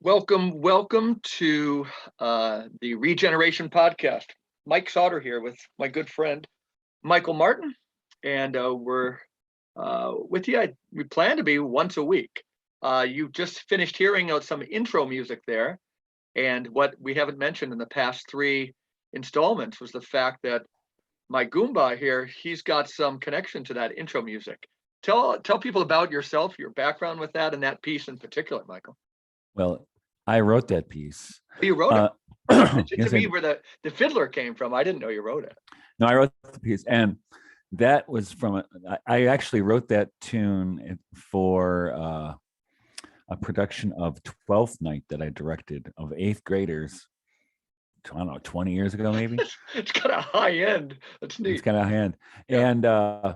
Welcome to the Regeneration Podcast. Mike Sauter here with my good friend Michael Martin, and we're with you. We plan to be once a week. You just finished hearing out some intro music there, and what we haven't mentioned in the past 3 installments was the fact that my Goomba here, he's got some connection to that intro music. Tell people about yourself, your background with that, and that piece in particular, Michael. Well, I wrote that piece. You wrote it. Mention to me where the fiddler came from. I didn't know you wrote it. No, I wrote the piece, and that was from I actually wrote that tune for a production of Twelfth Night that I directed of 8th graders. I don't know, 20 years ago, maybe. It's got a high end. That's neat. It's got a high end, yeah.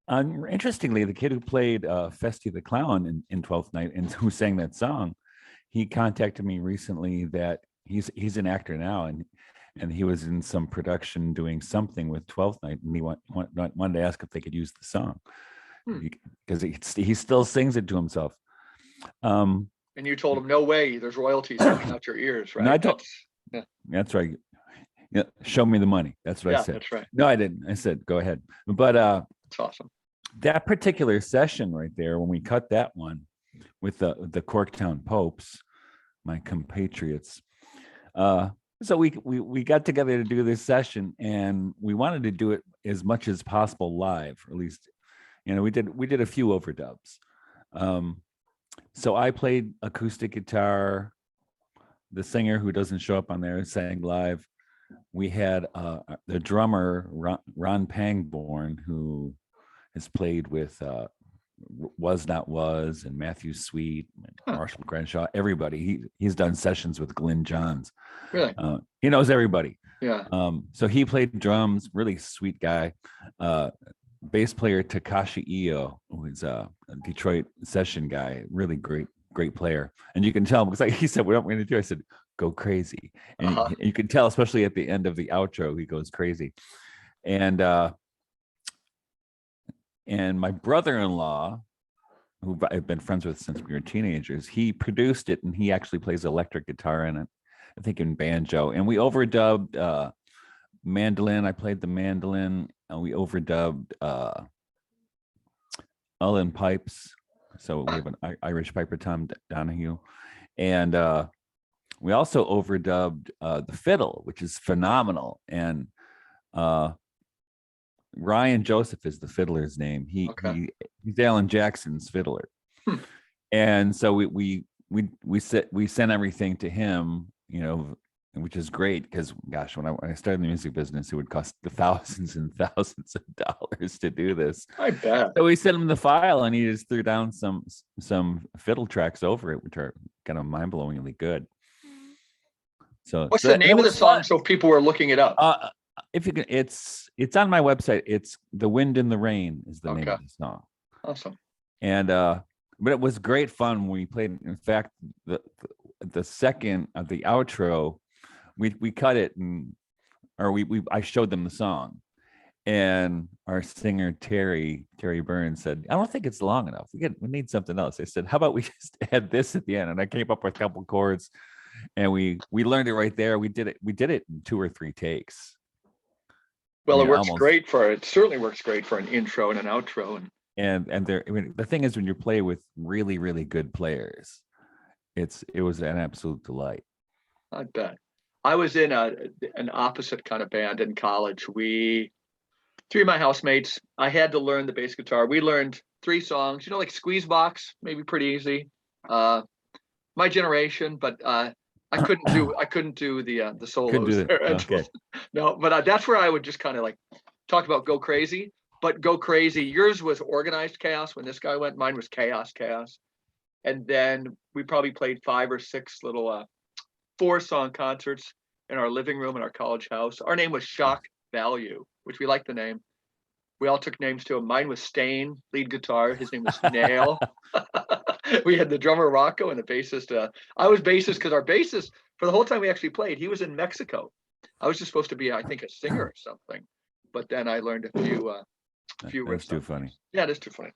And interestingly, the kid who played Festy the Clown in Twelfth Night and who sang that song, he contacted me recently that he's an actor now, and he was in some production doing something with Twelfth Night, and he wanted to ask if they could use the song because he still sings it to himself. And you told him, no way, there's royalties coming out your ears, right? No, I told, that's right. Yeah, show me the money. That's what I said. That's right. No, I didn't. I said, go ahead. But it's awesome. That particular session right there, when we cut that one with the Corktown Popes, my compatriots, so we got together to do this session, and we wanted to do it as much as possible live, or at least, we did a few overdubs. So I played acoustic guitar. The singer, who doesn't show up on there, sang live. We had the drummer Ron Pangborn, who has played with Was Not Was and Matthew Sweet, and Marshall Crenshaw, everybody. He's done sessions with Glyn Johns. Really? He knows everybody. Yeah. So he played drums, really sweet guy. Bass player Takashi Io, who is a Detroit session guy, really great player. And you can tell, because he said, what am I going to do? I said, go crazy. And you can tell, especially at the end of the outro, he goes crazy. And my brother-in-law, who I've been friends with since we were teenagers, he produced it, and he actually plays electric guitar in it, I think in banjo. And we overdubbed mandolin. I played the mandolin, and we overdubbed Ullin pipes. So we have an Irish piper, Tom Donahue. And we also overdubbed the fiddle, which is phenomenal. And Ryan Joseph is the fiddler's name. He's Alan Jackson's fiddler. And so we sent everything to him, which is great, because gosh, when I started in the music business, it would cost thousands and thousands of dollars to do this. I bet. So we sent him the file, and he just threw down some fiddle tracks over it, which are kind of mind-blowingly good. So what's the name of the song, so people were looking it up? If you can, it's on my website. It's "The Wind in the Rain" is the name of the song. Awesome. And but it was great fun when we played. In fact, the second of the outro, we cut it, I showed them the song, and our singer Terry Burns said, "I don't think it's long enough. We need something else." I said, "How about we just add this at the end?" And I came up with a couple chords, and we learned it right there. We did it in 2 or 3 takes. Well, it works great it certainly works great for an intro and an outro. And the thing is, when you play with really, really good players, it was an absolute delight. I bet. I was in an opposite kind of band in college. 3 of my housemates, I had to learn the bass guitar. We learned 3 songs, like Squeezebox, maybe pretty easy. My Generation, but I couldn't do the solos there. Okay. No, but that's where I would just kind of like talk about Go Crazy. But Go Crazy, yours was Organized Chaos when this guy went. Mine was Chaos. And then we probably played 5 or 6 little 4-song concerts in our living room in our college house. Our name was Shock Value, which we liked the name. We all took names to him. Mine was Stain, lead guitar. His name was Nail. We had the drummer Rocco and the bassist. I was bassist because our bassist, for the whole time we actually played, he was in Mexico. I was just supposed to be, I think, a singer or something. But then I learned a a few That's riffs. too funny. Yeah, it is too funny.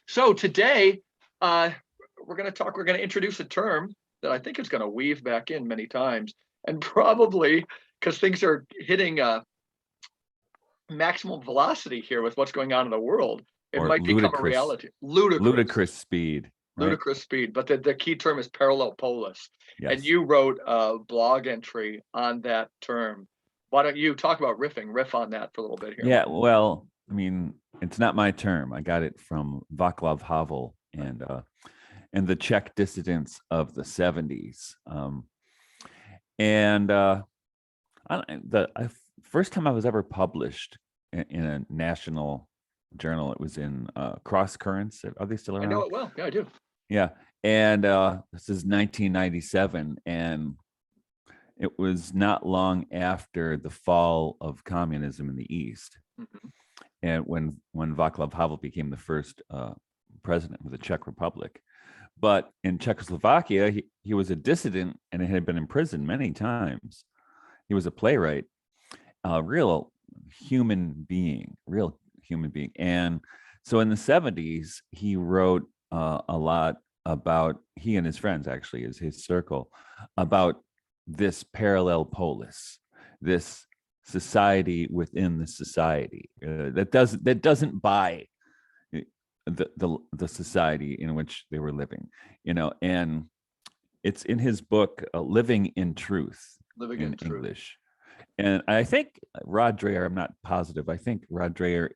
So today, we're going to introduce a term that I think is going to weave back in many times, and probably because things are hitting maximum velocity here with what's going on in the world, it Or might become a reality. Ludicrous speed. Right? Ludicrous speed. But the key term is parallel polis. Yes. And you wrote a blog entry on that term. Why don't you talk about riff on that for a little bit here? Yeah, well, I mean, it's not my term. I got it from Vaclav Havel and the Czech dissidents of the 70s. First time I was ever published in a national journal, it was in Cross Currents. Are they still around? I know it well. Yeah, I do. Yeah, and this is 1997, and it was not long after the fall of communism in the East, and when Vaclav Havel became the first president of the Czech Republic. But in Czechoslovakia, he was a dissident and had been imprisoned many times. He was a playwright, a real human being. And so in the 70s, he wrote a lot about, he and his friends, actually, is his circle, about this parallel polis, this society within the society that doesn't buy the society in which they were living, and it's in his book, Living in Truth, in English. And I think Rod Dreher, I'm not positive, I think Rod Dreher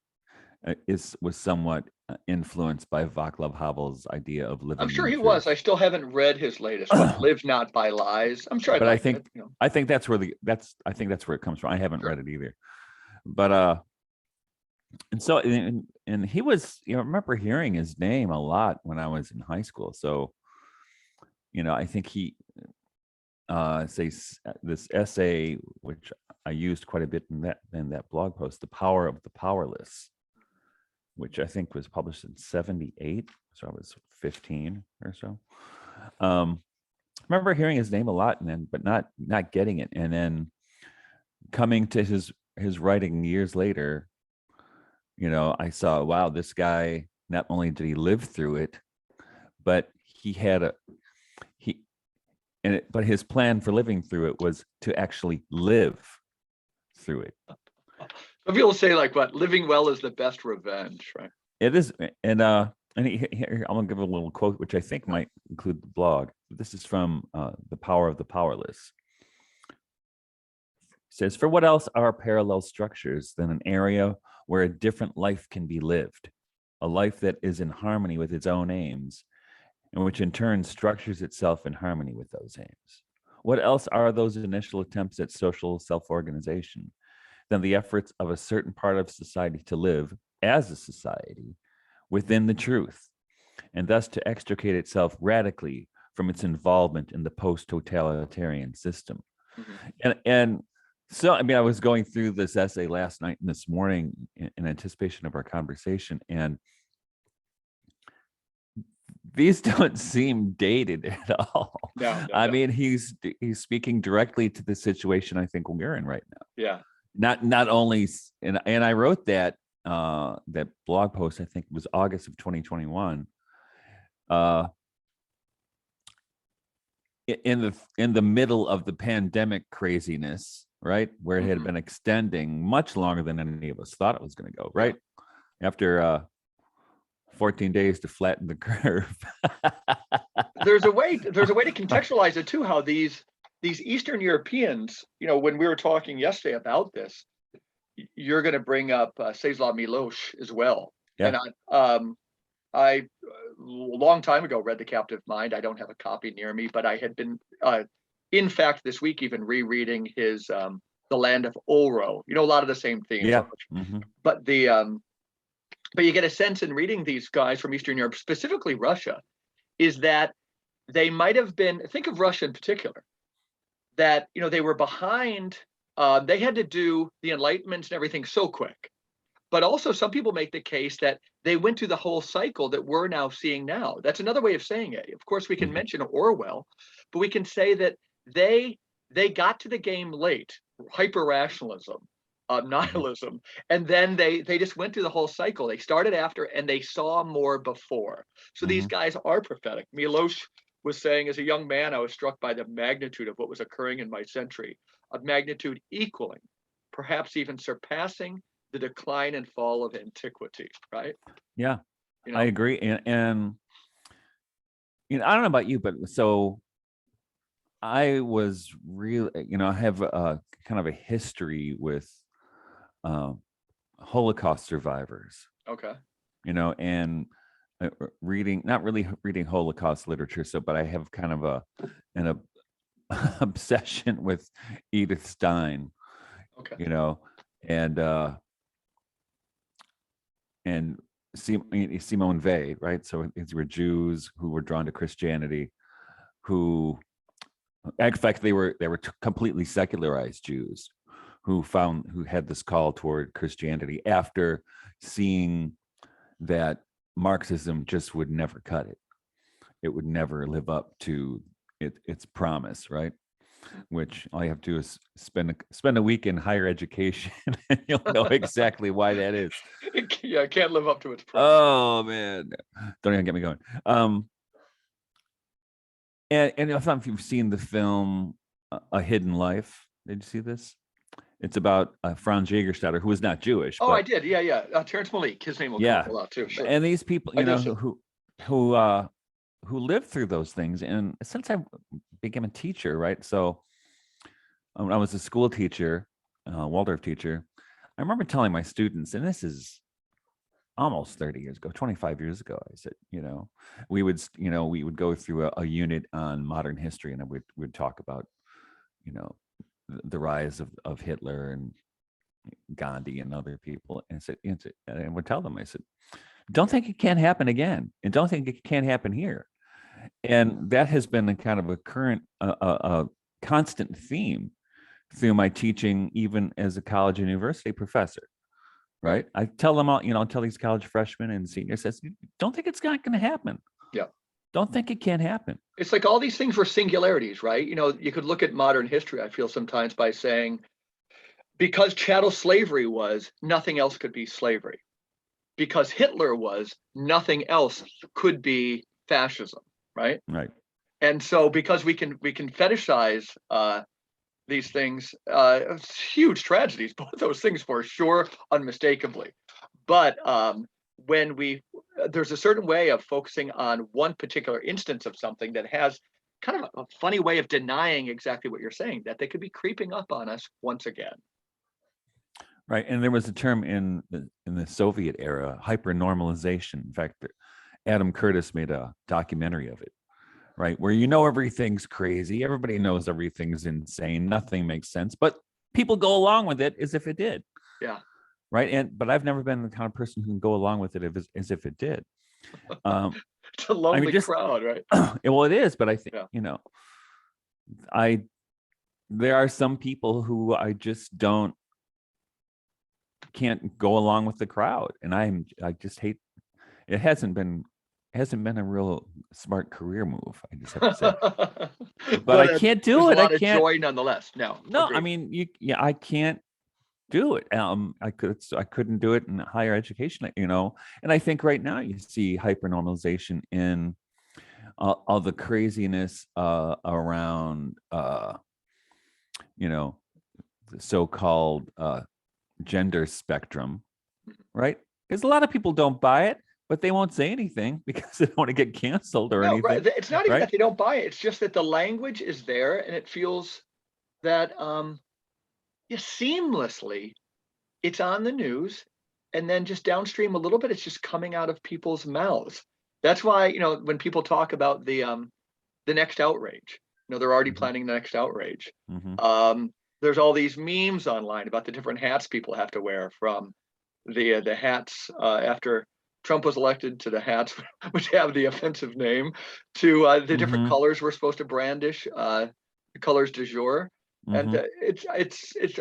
was somewhat influenced by Vaclav Havel's idea of living. I'm sure in he truth. was. I still haven't read his latest one, Live Not by Lies. I'm sure. I think that's where it comes from. I haven't read it either. But and so and he was, I remember hearing his name a lot when I was in high school. So, I think he says this essay, which I used quite a bit in that blog post, The Power of the Powerless, which I think was published in 78. So I was 15 or so. I remember hearing his name a lot, but not getting it. And then coming to his writing years later, I saw, wow, this guy, not only did he live through it, but but his plan for living through it was to actually live through it. Some people say, like, what, living well is the best revenge, right? It is. And here, I'm gonna give a little quote, which I think might include the blog. This is from The Power of the Powerless. It says, "For what else are parallel structures than an area where a different life can be lived, a life that is in harmony with its own aims, and which in turn structures itself in harmony with those aims? What else are those initial attempts at social self-organization than the efforts of a certain part of society to live as a society within the truth, and thus to extricate itself radically from its involvement in the post-totalitarian system?" And so, I was going through this essay last night and this morning in anticipation of our conversation, and these don't seem dated at all. No. He's speaking directly to the situation I think we're in right now. Yeah. Not only, and I wrote that blog post, I think it was August of 2021. In the middle of the pandemic craziness, right, where it had been extending much longer than any of us thought it was going to go, right? After 14 days to flatten the curve. There's a way to contextualize it too, how these Eastern Europeans, when we were talking yesterday about this, you're going to bring up Czeslaw Milosz as well. Yeah. And I a long time ago read The Captive Mind. I don't have a copy near me, but I had been, in fact, this week even rereading his The Land of Oro. A lot of the same themes. Yeah. But but you get a sense in reading these guys from Eastern Europe, specifically Russia, is that they might have been, think of Russia in particular, that they were behind. They had to do the Enlightenment and everything so quick. But also some people make the case that they went through the whole cycle that we're now seeing now. That's another way of saying it. Of course, we can mention Orwell, but we can say that they got to the game late, hyper-rationalism. nihilism, and then they just went through the whole cycle. They started after, and they saw more before. So these guys are prophetic. Miloš was saying, as a young man, I was struck by the magnitude of what was occurring in my century, of magnitude equaling, perhaps even surpassing, the decline and fall of antiquity. Right? Yeah, You know? I agree. And I don't know about you, but so I was really, I have a kind of a history with Holocaust survivors, Okay. and reading, not really reading Holocaust literature. So, but I have kind of an obsession with Edith Stein, Okay. And Simone Weil, right? So these were Jews who were drawn to Christianity, who, in fact, they were completely secularized Jews who had this call toward Christianity after seeing that Marxism just would never cut it. It would never live up to its promise, right? Which all you have to do is spend a week in higher education, and you'll know exactly why that is. Yeah, it can't live up to its promise. Oh man, don't even get me going. And I don't know if you've seen the film A Hidden Life. Did you see this? It's about Franz Jägerstätter, who is not Jewish. Oh, but, I did. Yeah. Terrence Malick, his name will come up a lot too. Sure. And these people, who lived through those things. And since I became a teacher, right? So when I was a school teacher, Waldorf teacher, I remember telling my students, and this is almost 30 years ago, 25 years ago, I said, we would go through a unit on modern history, and we'd talk about, the rise of Hitler and Gandhi and other people, and I would tell them, I said, don't think it can't happen again, and don't think it can't happen here. And that has been a kind of a current, a constant theme through my teaching, even as a college and university professor. Right. I tell them all, tell these college freshmen and seniors, says, don't think it's not going to happen. Yeah. Don't think it can't happen. It's like all these things were singularities, right? You could look at modern history, I feel sometimes, by saying, because chattel slavery was, nothing else could be slavery. Because Hitler was, nothing else could be fascism, right? Right. And so because we can fetishize these things, huge tragedies, both those things for sure, unmistakably. But when there's a certain way of focusing on one particular instance of something that has kind of a funny way of denying exactly what you're saying, that they could be creeping up on us once again. Right. And there was a term in the Soviet era, hypernormalization. In fact, Adam Curtis made a documentary of it, right? Where everything's crazy. Everybody knows everything's insane. Nothing makes sense, but people go along with it as if it did. Yeah. Right. But I've never been the kind of person who can go along with it as if it did. It's a lonely crowd, right? Well, it is, but I think, there are some people who I just can't go along with the crowd. And I just hate, it hasn't been a real smart career move, I just have to say. But I can't do it. I can't. Joy nonetheless. No, agreed. I mean, I can't do it. I couldn't do it in higher education, and I think right now you see hypernormalization in all the craziness around, the so-called gender spectrum, right? Because a lot of people don't buy it, but they won't say anything because they don't want to get canceled or anything. Right. It's not even that they don't buy it. It's just that the language is there, and it feels that seamlessly it's on the news, and then just downstream a little bit, it's just coming out of people's mouths. That's why, when people talk about the next outrage, they're already planning the next outrage. There's all these memes online about the different hats people have to wear, from the hats after Trump was elected, to the hats which have the offensive name, to the different colors we're supposed to brandish, the colors du jour. And it's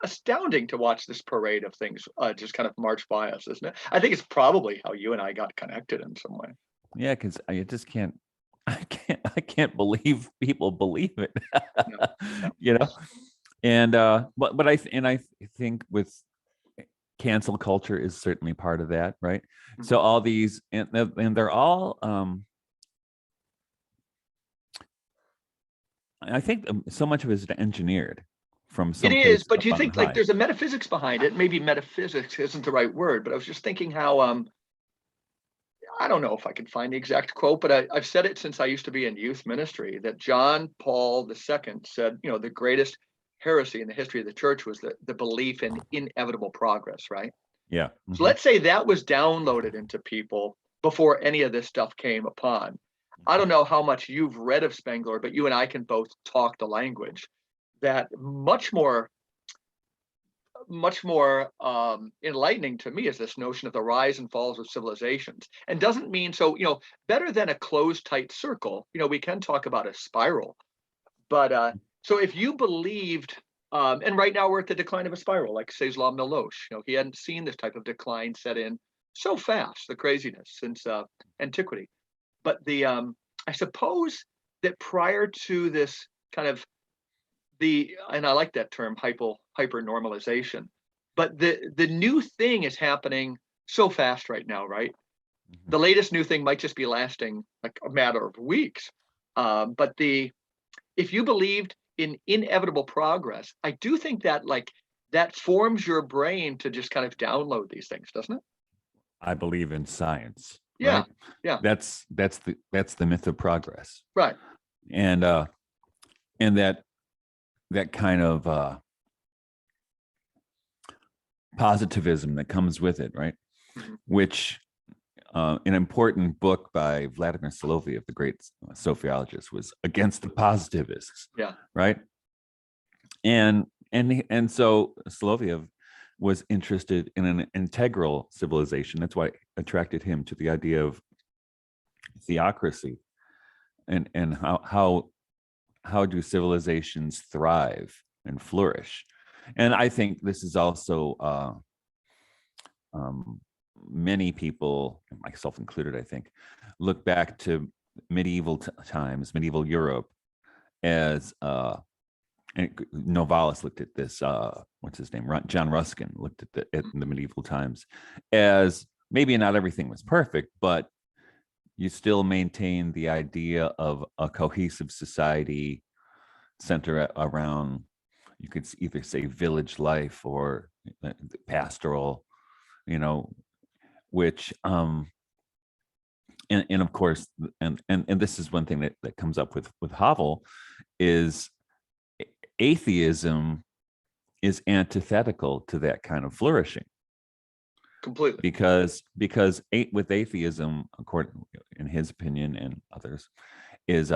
astounding to watch this parade of things just kind of march by us, isn't it? I think it's probably how you and I got connected in some way. Yeah, because I just can't. I can't believe people believe it. No. And but I think with cancel culture is certainly part of that, right? So all these and they're all I think so much of it is engineered from It some is, place but up you on think like high. there's a metaphysics behind it. Maybe metaphysics isn't the right word, but I was just thinking how I don't know if I can find the exact quote, but I've said it since I used to be in youth ministry that John Paul II said, the greatest heresy in the history of the church was the belief in inevitable progress, right? Yeah. So let's say that was downloaded into people before any of this stuff came upon. I don't know how much you've read of Spengler, but you and I can both talk the language that much more enlightening to me is this notion of the rise and falls of civilizations, and doesn't mean so better than a closed tight circle. We can talk about a spiral, but so if you believed and right now we're at the decline of a spiral, like Czeslaw Milosz, he hadn't seen this type of decline set in so fast, the craziness since antiquity. But I suppose that prior to this kind of and I like that term, hyper normalization, but the new thing is happening so fast right now, right? The latest new thing might just be lasting like a matter of weeks. But if you believed in inevitable progress, I do think that that forms your brain to just kind of download these things, doesn't it? I believe in science, Yeah, right? yeah. That's the myth of progress, Right. and that kind of positivism that comes with it, right? Mm-hmm. Which an important book by Vladimir Soloviev, the great sociologist, was against the positivists. Yeah. Right. And so Soloviev was interested in an integral civilization. That's why it attracted him to the idea of theocracy and how do civilizations thrive and flourish. And I think this is also many people, myself included, I think, look back to medieval times, medieval Europe, as and Novalis looked at this. What's his name? John Ruskin looked at the medieval times as maybe not everything was perfect, but you still maintain the idea of a cohesive society centered around, you could either say village life or pastoral, which and of course, and this is one thing that comes up with Havel, is atheism is antithetical to that kind of flourishing. Completely. Because with atheism, according in his opinion and others, is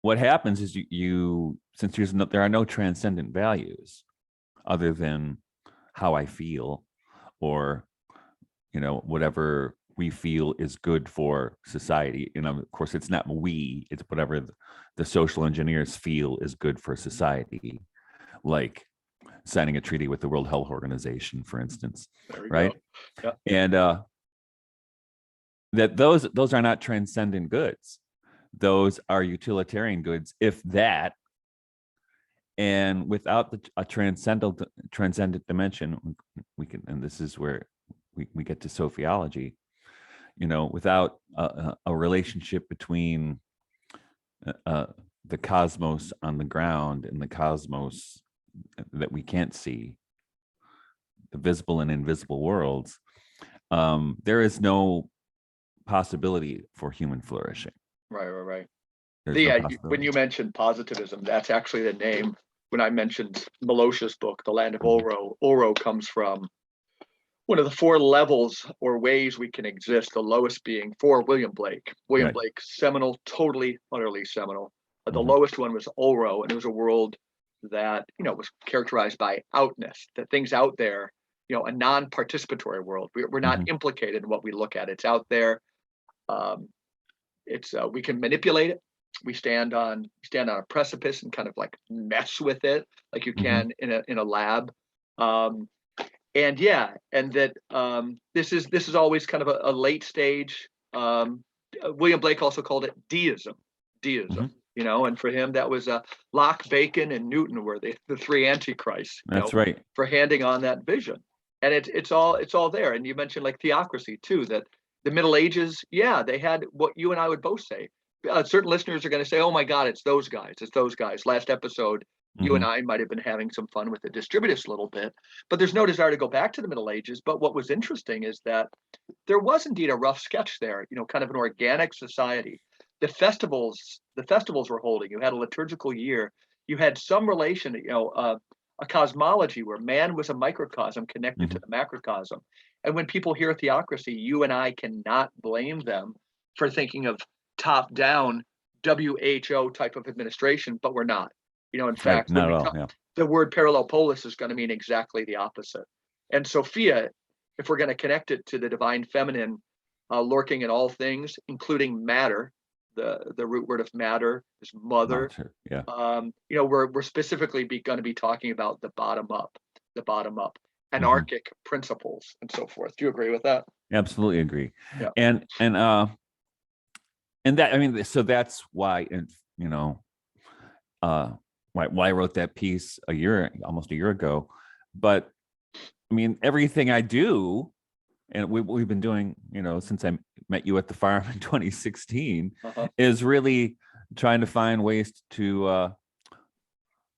what happens is you since there are no transcendent values other than how I feel, or whatever we feel is good for society. Of course, it's not we, it's whatever the social engineers feel is good for society, like signing a treaty with the World Health Organization, for instance, right? Yeah. And that those are not transcendent goods. Those are utilitarian goods, if that. And without a transcendent dimension, we can, and this is where we get to sociology, without a relationship between the cosmos on the ground and the cosmos that we can't see, the visible and invisible worlds, there is no possibility for human flourishing. Right. No When you mentioned positivism, that's actually the name. When I mentioned Milosz's book, The Land of Oro comes from one of the four levels or ways we can exist, the lowest being for William Blake. William Blake, seminal, totally, utterly seminal. The lowest one was Oro, and it was a world that, was characterized by outness, that things out there, a non-participatory world. We're not implicated in what we look at. It's out there. We can manipulate it. We stand on a precipice and kind of like mess with it, like you can in a lab. And that this is always kind of a late stage. William Blake also called it deism. and for him that was Locke, Bacon, and Newton were the three antichrists. That's right. For handing on that vision, and it's all there. And you mentioned like theocracy too. That the Middle Ages, they had what you and I would both say. Certain listeners are going to say, "Oh my God, it's those guys! It's those guys." Last episode, you and I might have been having some fun with the distributists a little bit, but there's no desire to go back to the Middle Ages. But what was interesting is that there was indeed a rough sketch there. Kind of an organic society. The festivals were holding. You had a liturgical year. You had some relation, a cosmology where man was a microcosm connected to the macrocosm. And when people hear theocracy, you and I cannot blame them for thinking of top-down WHO type of administration, but we're not. In fact, not at all. The word parallel polis is going to mean exactly the opposite. And Sophia, if we're going to connect it to the divine feminine lurking in all things, including matter, the root word of matter is mother. We're specifically going to be talking about the bottom up, anarchic principles and so forth. Do you agree with that? Absolutely agree. Yeah. And that, so that's why, why I wrote that piece almost a year ago. But everything I do, and we've been doing, since I met you at the farm in 2016, is really trying to find ways to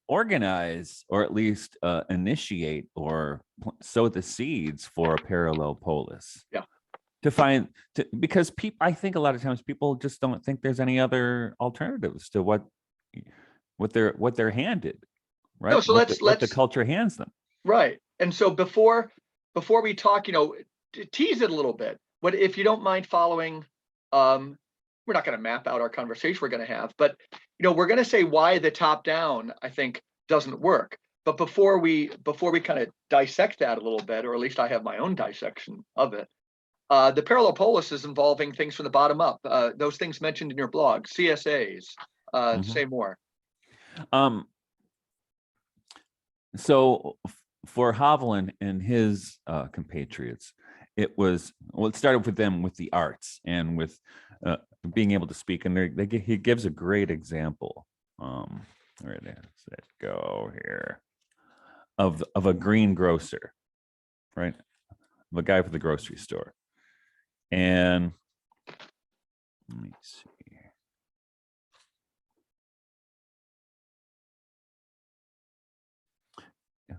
organize, or at least initiate or sow the seeds for a parallel polis. Yeah. Because I think a lot of times people just don't think there's any other alternatives to what they're handed, right? No, so what the culture hands them. Right. And so before we talk, tease it a little bit. But if you don't mind following, we're not going to map out our conversation we're going to have, but we're going to say why the top down, I think, doesn't work. But before we kind of dissect that a little bit, or at least I have my own dissection of it, the parallel polis is involving things from the bottom up. Those things mentioned in your blog, CSAs. Say more. So for Havel and his compatriots, it started with them with the arts and with being able to speak. And he gives a great example. Where does it go here? Of a greengrocer, right? Of a guy for the grocery store. And let me see.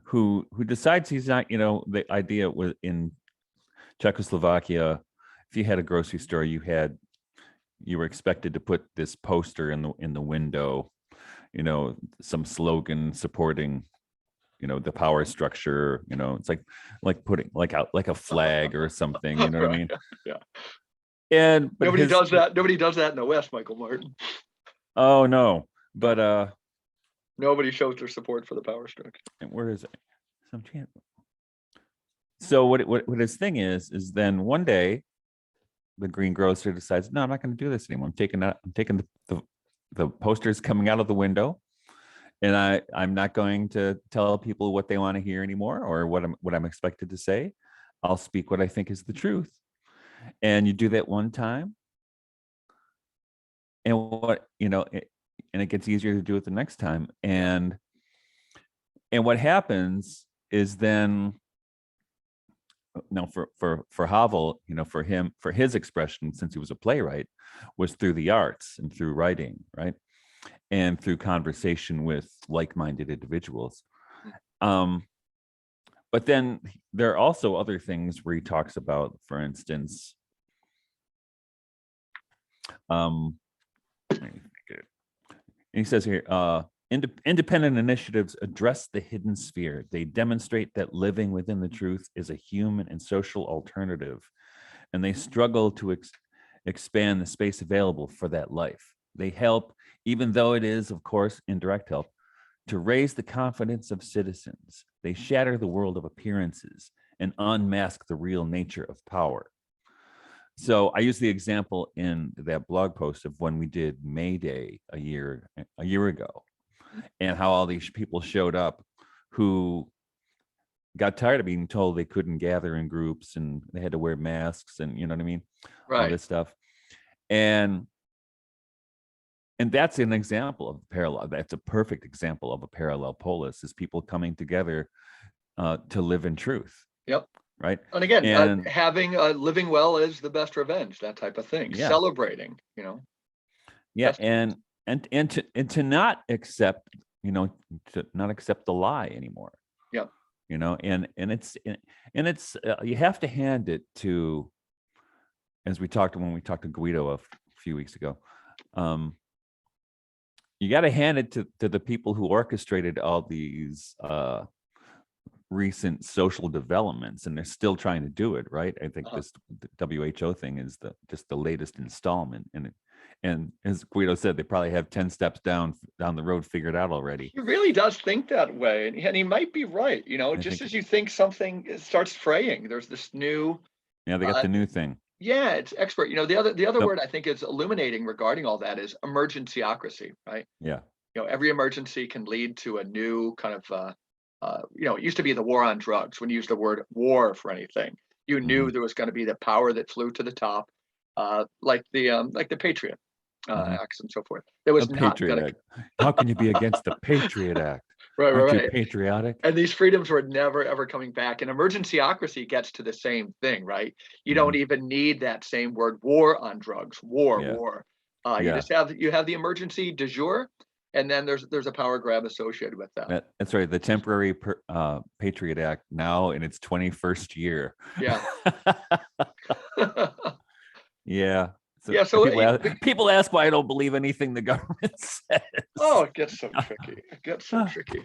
Who decides he's not, the idea was in Czechoslovakia, if you had a grocery store, you were expected to put this poster in the window, some slogan supporting, the power structure, it's like putting like a flag or something, you know what I mean? Yeah. And nobody does that in the West, Michael Martin. Oh no, but nobody shows their support for the power structure. And where is it? Some chance. So what his thing is then one day the greengrocer decides, no, I'm not going to do this anymore. I'm taking the posters coming out of the window, and I'm not going to tell people what they want to hear anymore, or what I'm expected to say. I'll speak what I think is the truth. And you do that one time, and and it gets easier to do it the next time. And what happens is then, now for Havel, for his expression, since he was a playwright, was through the arts and through writing, right? And through conversation with like-minded individuals. But then there are also other things where he talks about, for instance, he says here, independent initiatives address the hidden sphere. They demonstrate that living within the truth is a human and social alternative, and they struggle to expand the space available for that life. They help, even though it is, of course, indirect help, to raise the confidence of citizens. They shatter the world of appearances and unmask the real nature of power. So I use the example in that blog post of when we did May Day a year ago, and how all these people showed up who got tired of being told they couldn't gather in groups and they had to wear masks and, you know what I mean? Right. All this stuff. And and that's an example of parallel. That's a perfect example of a parallel polis, is people coming together to live in truth. Yep. Right. And again, And having living well is the best revenge, that type of thing. Yeah. Celebrating, yeah, That's- and to not accept, to not accept the lie anymore. Yep. And it's you have to hand it to, as when we talked to Guido a few weeks ago, you got to hand it to the people who orchestrated all these recent social developments, and they're still trying to do it, right? I think this the WHO thing is just the latest installment, and as Guido said, they probably have 10 steps down the road figured out already. He really does think that way, and he might be right. Just as you think something starts fraying, there's this new. Yeah, they got the new thing. Yeah, it's expert. The other word I think is illuminating regarding all that is emergencyocracy, right? Yeah. Every emergency can lead to a new kind of, it used to be the war on drugs. When you use the word war for anything, you knew there was going to be the power that flew to the top, like the Patriot Acts and so forth. There was The not Patriot going Act. How can you be against the Patriot Act? Right, Aren't right. you patriotic? And these freedoms were never ever coming back. And emergencyocracy gets to the same thing, right? You don't even need that same word, war on drugs, war. You just have the emergency du jour, and then there's a power grab associated with that. That's right. The temporary Patriot Act, now in its 21st year. Yeah. Yeah. So people ask why I don't believe anything the government says. Oh, it gets so tricky.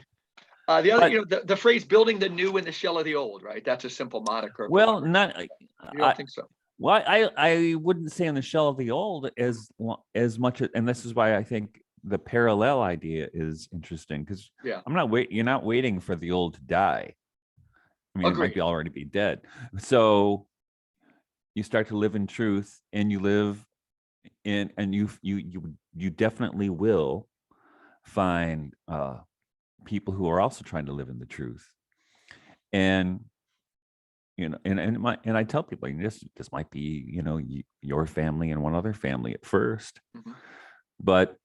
The other, the phrase "building the new in the shell of the old," right? That's a simple moniker. Well, you don't think so? Well, I wouldn't say in the shell of the old as much, and this is why I think the parallel idea is interesting, because you're not waiting for the old to die. I mean, Agreed. It might already be dead. So you start to live in truth, and you live in, and you definitely will find people who are also trying to live in the truth. And and I tell people, this might be, your family and one other family at first, but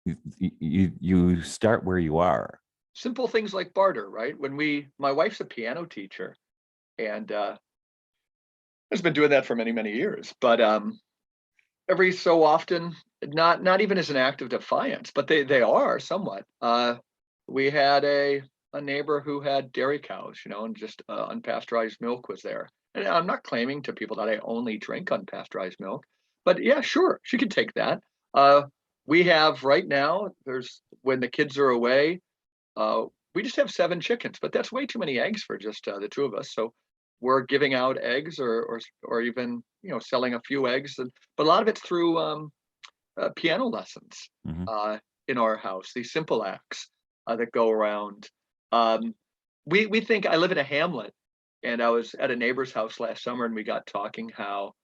you start where you are. Simple things like barter, right? My wife's a piano teacher, and has been doing that for many, many years. But every so often, not even as an act of defiance, but they are somewhat. We had a neighbor who had dairy cows, and just unpasteurized milk was there. And I'm not claiming to people that I only drink unpasteurized milk, but yeah, sure, she could take that. We have right now, when the kids are away, we just have 7 chickens, but that's way too many eggs for just the 2 of us. So we're giving out eggs or even, selling a few eggs. But a lot of it's through piano lessons in our house, these simple acts that go around. We think, I live in a hamlet, and I was at a neighbor's house last summer, and we got talking how,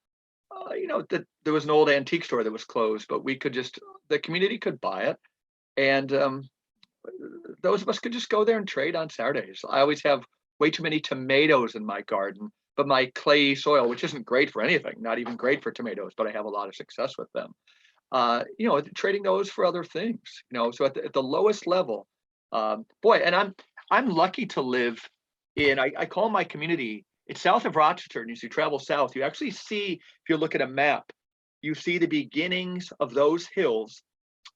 that there was an old antique store that was closed, but the community could buy it. And those of us could just go there and trade on Saturdays. I always have way too many tomatoes in my garden, but my clayey soil, which isn't great for anything, not even great for tomatoes, but I have a lot of success with them. Trading those for other things, so at the lowest level, and I'm lucky to live in, I call my community, it's south of Rochester, and as you travel south, you actually see, if you look at a map, you see the beginnings of those hills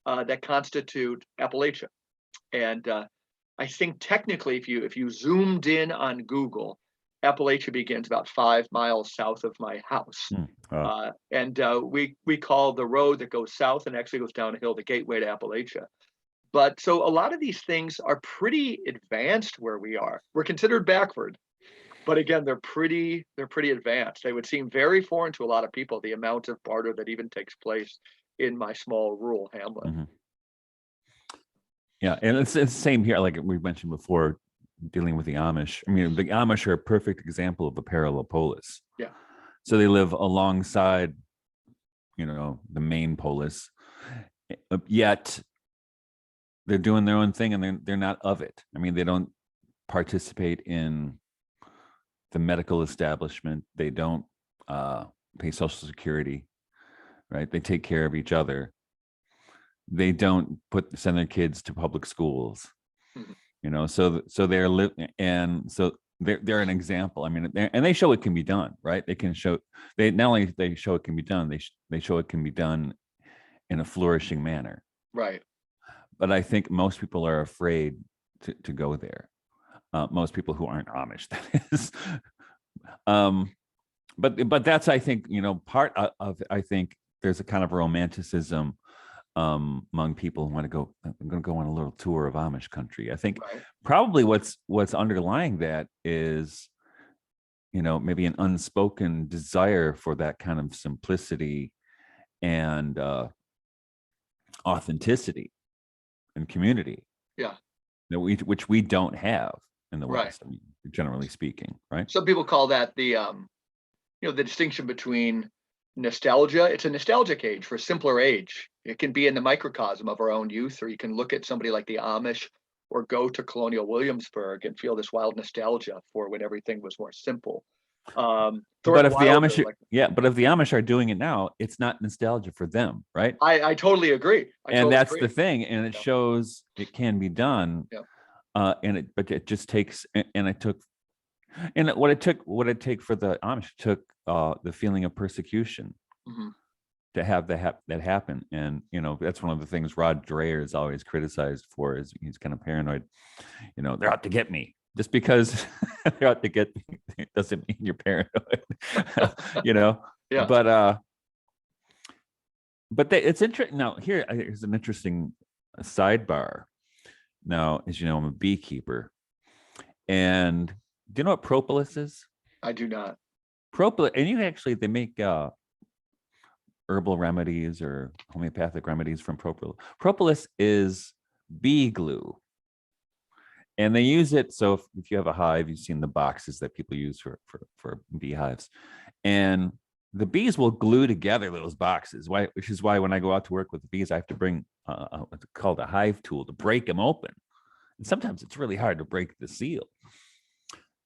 that constitute Appalachia. And I think technically, if you zoomed in on Google, Appalachia begins about 5 miles south of my house. And we call the road that goes south and actually goes downhill the gateway to Appalachia. But so a lot of these things are pretty advanced where we are. We're considered backward, but again, they're pretty advanced. They would seem very foreign to a lot of people, the amount of barter that even takes place in my small rural hamlet. Yeah, and it's the same here. Like we mentioned before, dealing with the Amish. I mean, the Amish are a perfect example of a parallel polis. Yeah. So they live alongside, the main polis, yet they're doing their own thing, and they're not of it. I mean, they don't participate in the medical establishment. They don't pay Social Security, right? They take care of each other. they don't send their kids to public schools. Mhm. You know, so they're and so they're an example. I mean, and they show it can be done, right? They can show they not only they show it can be done, they show it can be done in a flourishing manner. Right. But I think most people are afraid to go there. Most people who aren't Amish, that is. But that's, I think, you know, part of I think there's a kind of romanticism among people who want to go. I'm going to go on a little tour of Amish country. I think Right. probably what's underlying that is, you know, maybe an unspoken desire for that kind of simplicity and authenticity and community. Yeah. That which we don't have in the Right. West, I mean, generally speaking, right? Some people call that the the distinction between nostalgia. It's a nostalgic age for a simpler age. It can be in the microcosm of our own youth, or you can look at somebody like the Amish or go to colonial Williamsburg and feel this wild nostalgia for when everything was more simple. But if the Amish, but if the Amish are doing it now, it's not nostalgia for them, right? I totally agree. That's the thing, and it shows it can be done. Yeah. But it just takes, and it took, and what it took for the Amish took the feeling of persecution to have that happen. And you know, that's one of the things Rod Dreher is always criticized for, is he's kind of paranoid. You know, they're out to get me. Just because they're out to get me doesn't mean you're paranoid. You know. Yeah. But it's interesting. Now here's an interesting sidebar. Now, as you know, I'm a beekeeper, and do you know what propolis is? I do not. Propolis, and they make herbal remedies or homeopathic remedies from propolis. Propolis is bee glue, and they use it. So if you have a hive, you've seen the boxes that people use for beehives, and the bees will glue together those boxes. Which is why when I go out to work with the bees, I have to bring what's called a hive tool to break them open. And sometimes it's really hard to break the seal.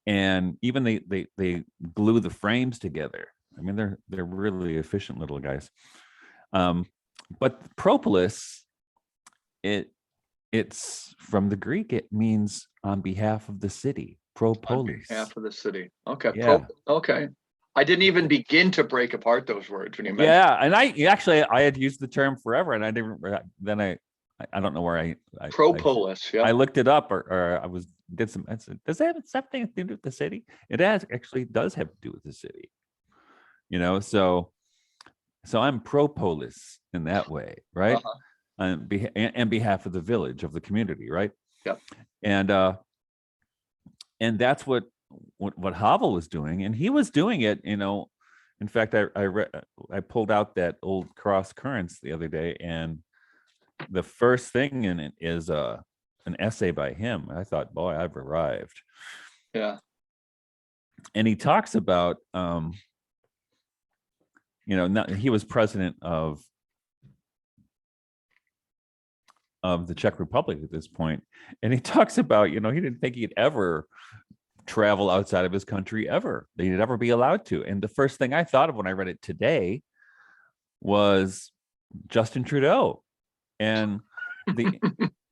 And even they glue the frames together. I mean, they're really efficient little guys. But propolis, it's from the Greek. It means on behalf of the city. Propolis. On behalf of the city. Okay. Yeah. Okay. I didn't even begin to break apart those words when you mentioned. Yeah, and I had used the term forever, and I didn't. Then I don't know where I propolis. Yeah. I looked it up, or I did some. I said, does it have something to do with the city? It actually does have to do with the city. You know, so I'm propolis in that way, right? On behalf of the village, of the community, right? Yeah. And that's what Havel was doing, and he was doing it, you know. In fact, I pulled out that old Cross Currents the other day, and the first thing in it is an essay by him. I thought, boy, I've arrived. Yeah. And he talks about he was president of the Czech Republic at this point, and he talks about, he didn't think he'd ever travel outside of his country ever. That he'd ever be allowed to. And the first thing I thought of when I read it today was Justin Trudeau and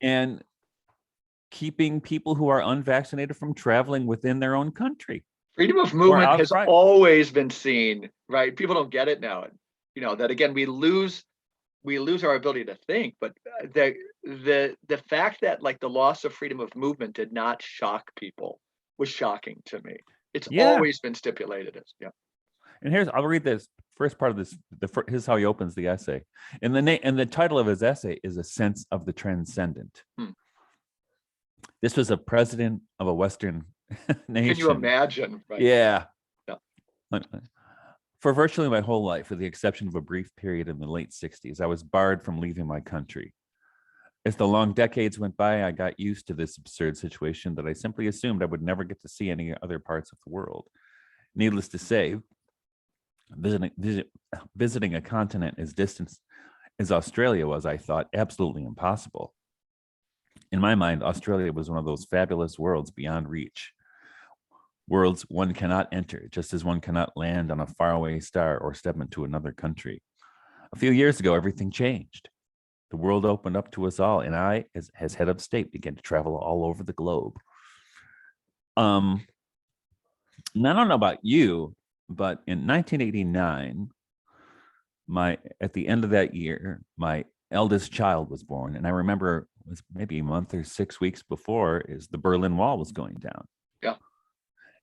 and keeping people who are unvaccinated from traveling within their own country. Freedom of movement has always been seen, right? People don't get it now. That again, we lose our ability to think, but the fact that like the loss of freedom of movement did not shock people was shocking to me. It's always been stipulated as. Yeah. And I'll read this first part of this. Here's how he opens the essay. And the title of his essay is A Sense of the Transcendent. This was a president of a Western nation. Can you imagine? Right? Yeah. For virtually my whole life, with the exception of a brief period in the late 60s, I was barred from leaving my country. As the long decades went by, I got used to this absurd situation that I simply assumed I would never get to see any other parts of the world. Needless to say, visiting a continent as distant as Australia was, I thought, absolutely impossible. In my mind, Australia was one of those fabulous worlds beyond reach. Worlds one cannot enter, just as one cannot land on a faraway star or step into another country. A few years ago, everything changed. the world opened up to us all, and I, as head of state, began to travel all over the globe. And I don't know about you, but in 1989, at the end of that year, my eldest child was born, and I remember it was maybe a month or 6 weeks before is the Berlin Wall was going down. Yeah.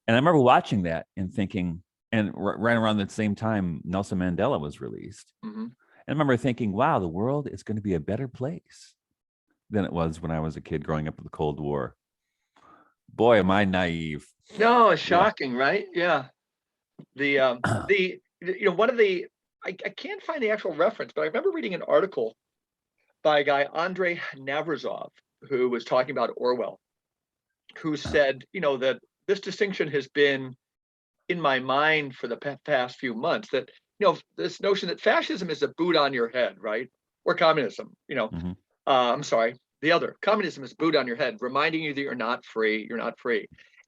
And I remember watching that and thinking, and right around the same time, Nelson Mandela was released. Mm-hmm. And I remember thinking, wow, the world is going to be a better place than it was when I was a kid growing up with the Cold War. Boy, am I naive. No, it's shocking, right? Yeah. One of the, I can't find the actual reference, but I remember reading an article by a guy, Andrei Navrazov, who was talking about Orwell, who said, that this distinction has been in my mind for the past few months, that, this notion that fascism is a boot on your head, right? Or communism, Mhm. I'm sorry, the other. Communism is a boot on your head, reminding you that you're not free.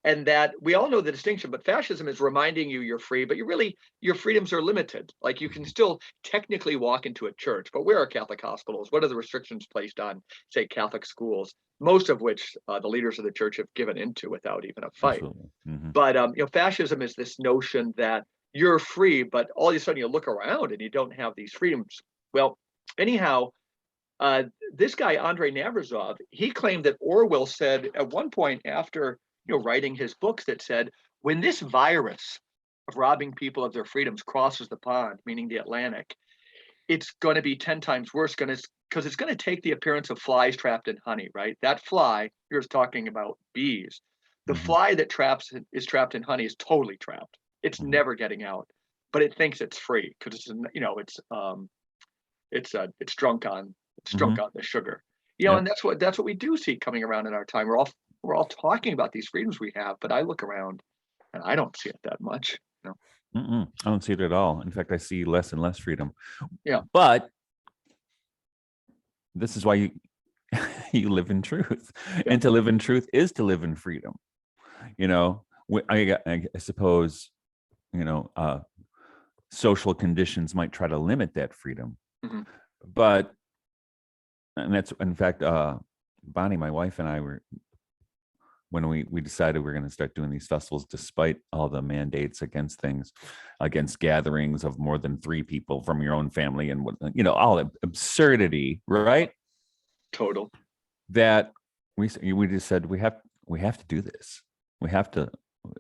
And that we all know the distinction, but fascism is reminding you you're free, but your freedoms are limited. Like, you can still technically walk into a church, but where are Catholic hospitals? What are the restrictions placed on, say, Catholic schools, most of which the leaders of the church have given into without even a fight? Mm-hmm. But fascism is this notion that you're free, but all of a sudden you look around and you don't have these freedoms. Well, anyhow, this guy, Andrei Navrazov, he claimed that Orwell said at one point after writing his books, that said, when this virus of robbing people of their freedoms crosses the pond, meaning the Atlantic, it's going to be 10 times worse because it's going to take the appearance of flies trapped in honey, right? That fly, you're talking about bees. The Mhm. fly that is trapped in honey is totally trapped. It's Mhm. never getting out, but it thinks it's free because it's drunk on the sugar. Yep. And that's what we do see coming around in our time. We're all talking about these freedoms we have, but I look around and I don't see it that much. I don't see it at all. In fact, I see less and less freedom. Yeah. But this is why you you live in truth, Yeah. and to live in truth is to live in freedom. I suppose social conditions might try to limit that freedom, Mhm. but and that's in fact, Bonnie, my wife, and I were when we decided we're going to start doing these festivals, despite all the mandates against gatherings of more than 3 people from your own family, and all the absurdity, right? Total. That we just said we have to do this. We have to.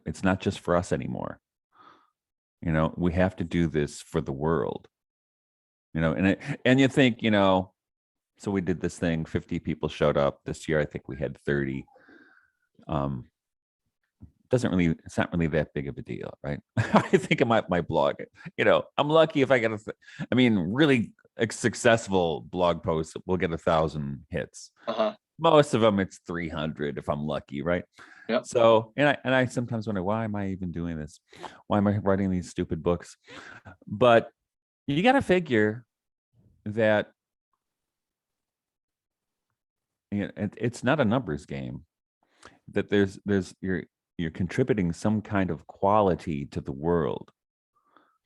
It's not just for us anymore. We have to do this for the world. And you think, so we did this thing. 50 people showed up this year. I think we had 30. It's not really that big of a deal, right? I think I might blog it. I'm lucky if I get really successful blog posts will get 1,000 hits. Uh-huh. Most of them it's 300 if I'm lucky, right? Yep. So, and I sometimes wonder, why am I even doing this? Why am I writing these stupid books? But you got to figure that it's not a numbers game. That you're contributing some kind of quality to the world.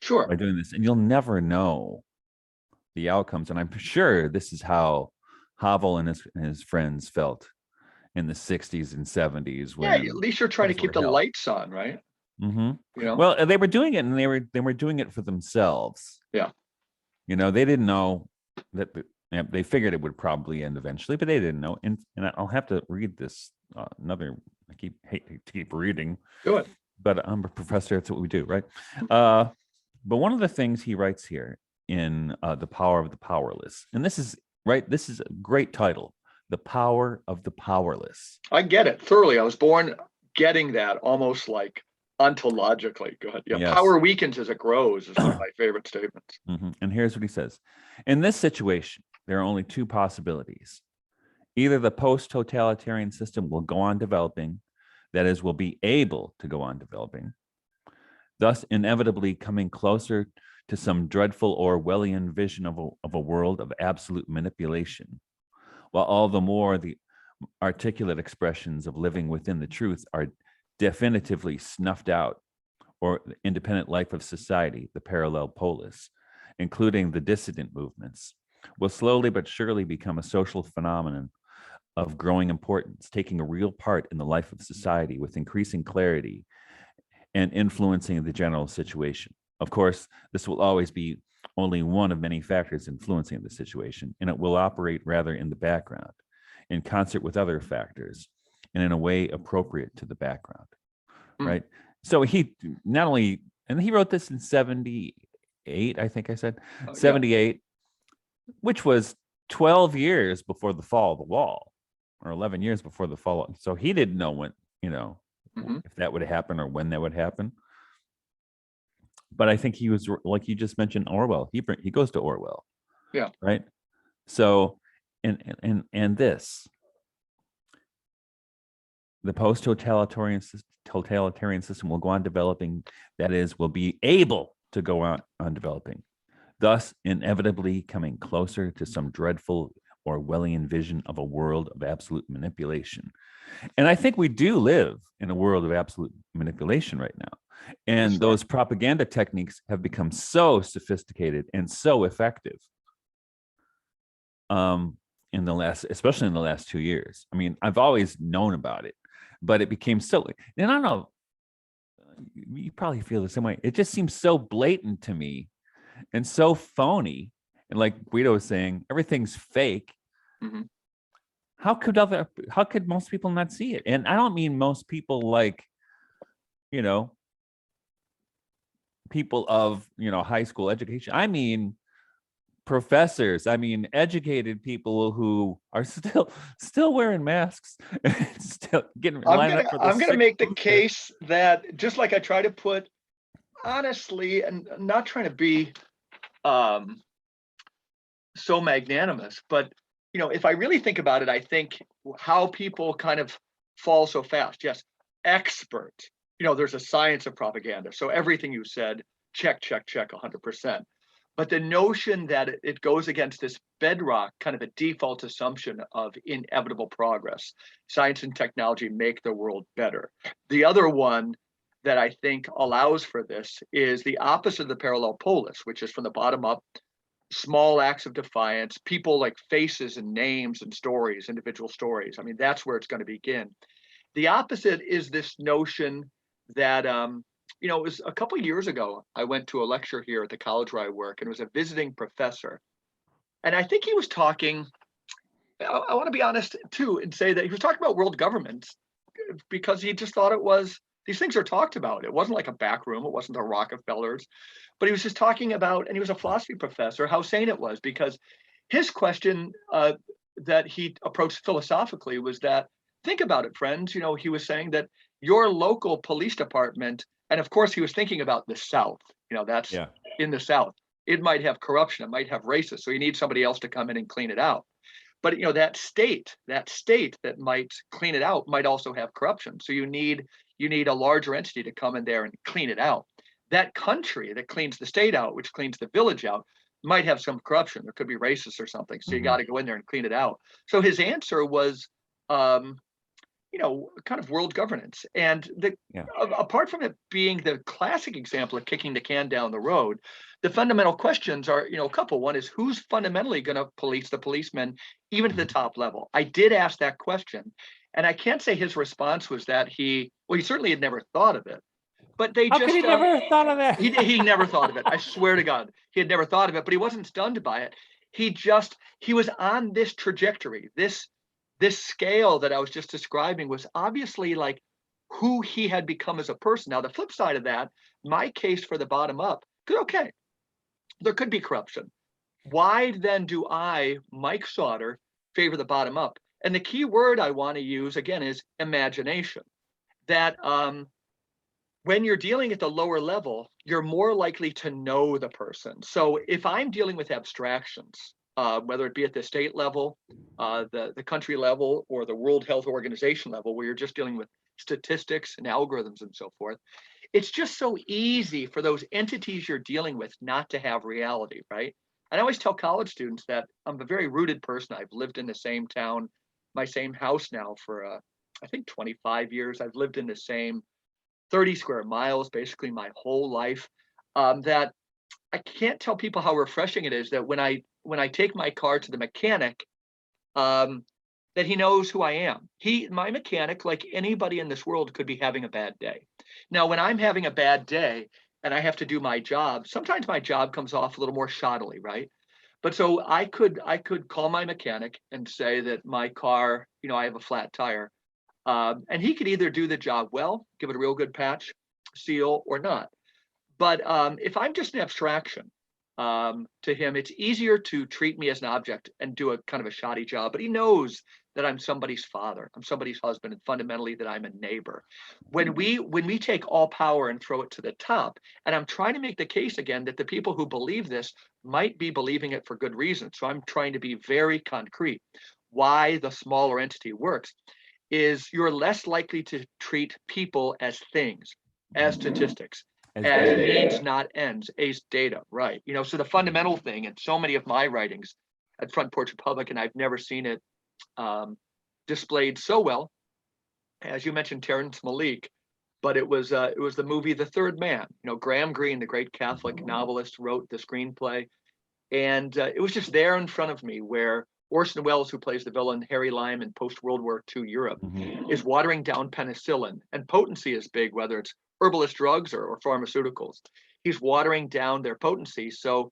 Sure. By doing this, and you'll never know the outcomes. And I'm sure this is how Havel and his friends felt in the 60s and 70s. Yeah, at least you're trying to keep the lights on, right? Mm-hmm. Well, they were doing it, and they were doing it for themselves. Yeah. They didn't know that they figured it would probably end eventually, but they didn't know. And I'll have to read this another. I hate to keep reading. Do it. But I'm a professor. That's what we do, right? But one of the things he writes here in The Power of the Powerless, and this is a great title, The Power of the Powerless. I get it thoroughly. I was born getting that, almost like ontologically. Go ahead. Yeah. Yes. Power weakens as it grows is one of my favorite statements. Mm-hmm. And here's what he says. In this situation, there are only 2 possibilities. Either the post-totalitarian system will go on developing, that is, will be able to go on developing, thus inevitably coming closer to some dreadful Orwellian vision of a world of absolute manipulation, while all the more the articulate expressions of living within the truth are definitively snuffed out, or the independent life of society, the Parallel Polis, including the dissident movements, will slowly but surely become a social phenomenon of growing importance, taking a real part in the life of society with increasing clarity and influencing the general situation. Of course, this will always be only one of many factors influencing the situation, and it will operate rather in the background, in concert with other factors, and in a way appropriate to the background, right? So he not only, and he wrote this in 78, I think I said, 78, which was 12 years before the fall of the wall, or 11 years before the fall. So he didn't know when, if that would happen or when that would happen. But I think he was, like you just mentioned, Orwell. He goes to Orwell. Yeah. Right. So, and this, the post-totalitarian system will go on developing. That is, will be able to go on developing, thus inevitably coming closer to some dreadful Orwellian vision of a world of absolute manipulation. And I think we do live in a world of absolute manipulation right now. And those propaganda techniques have become so sophisticated and so effective especially in the last 2 years. I mean, I've always known about it, but it became so, and I don't know, you probably feel the same way. It just seems so blatant to me and so phony. And like Guido was saying, everything's fake. How could most people not see it? And I don't mean most people like, people of, high school education. I mean professors. I mean educated people who are still wearing masks and still getting lined up for the I'm gonna make the case that, just like I try to put, honestly, and I'm not trying to be so magnanimous, but if I really think about it, I think how people kind of fall so fast. Yes, expert. There's a science of propaganda. So everything you said, check, 100%. But the notion that it goes against this bedrock, kind of a default assumption of inevitable progress, science and technology make the world better. The other one that I think allows for this is the opposite of the parallel polis, which is from the bottom up, small acts of defiance, people like faces and names and stories, individual stories. I mean, that's where it's going to begin. The opposite is this notion that, it was a couple of years ago, I went to a lecture here at the college where I work, and it was a visiting professor. And I think he was talking, I want to be honest too, and say that he was talking about world governments because he just thought these things are talked about. It wasn't like a back room. It wasn't the Rockefellers, but he was just talking about, and he was a philosophy professor, how sane it was, because his question that he approached philosophically was that, think about it, friends. He was saying that your local police department, and of course he was thinking about the South, that's in the South. It might have corruption, it might have racists, so you need somebody else to come in and clean it out. But that state that might clean it out might also have corruption. So you need a larger entity to come in there and clean it out. That country that cleans the state out, which cleans the village out, might have some corruption. There could be racist or something. So you got to go in there and clean it out. So his answer was, kind of world governance. And apart from it being the classic example of kicking the can down the road, the fundamental questions are, a couple. One is, who's fundamentally going to police the policemen, even at the top level? I did ask that question, and I can't say his response was that he certainly had never thought of it. But they How could he never thought of that? He never thought of it. I swear to God, he had never thought of it, but he wasn't stunned by it. He was on this trajectory. This scale that I was just describing was obviously like who he had become as a person. Now, the flip side of that, my case for the bottom up, okay, there could be corruption. Why then do I, Mike Sauter, favor the bottom up? And the key word I want to use again is imagination. That when you're dealing at the lower level, you're more likely to know the person. So if I'm dealing with abstractions, whether it be at the state level, the country level, or the World Health Organization level, where you're just dealing with statistics and algorithms and so forth, it's just so easy for those entities you're dealing with not to have reality, right? And I always tell college students that I'm a very rooted person. I've lived in the same town, my same house now for, I think 25 years. I've lived in the same 30 square miles, basically my whole life, that can't tell people how refreshing it is that when I take my car to the mechanic, that he knows who I am. My mechanic, like anybody in this world, could be having a bad day. Now, when I'm having a bad day and I have to do my job, sometimes my job comes off a little more shoddily, right? But so I could call my mechanic and say that my car, I have a flat tire, and he could either do the job well, give it a real good patch, seal, or not. But if I'm just an abstraction to him, it's easier to treat me as an object and do a kind of a shoddy job. But he knows that I'm somebody's father, I'm somebody's husband, and fundamentally that I'm a neighbor. When we take all power and throw it to the top, and I'm trying to make the case again that the people who believe this might be believing it for good reason. So I'm trying to be very concrete. Why the smaller entity works is you're less likely to treat people as things, as statistics, as means, not ends, as data, right? So the fundamental thing in so many of my writings at Front Porch Republican, I've never seen it displayed so well. As you mentioned, Terrence Malick, but it was the movie The Third Man. Graham Greene, the great Catholic novelist, wrote the screenplay, and it was just there in front of me where Orson Welles, who plays the villain Harry Lime in post-World War II Europe, is watering down penicillin, and potency is big, whether it's herbalist drugs or pharmaceuticals. He's watering down their potency. So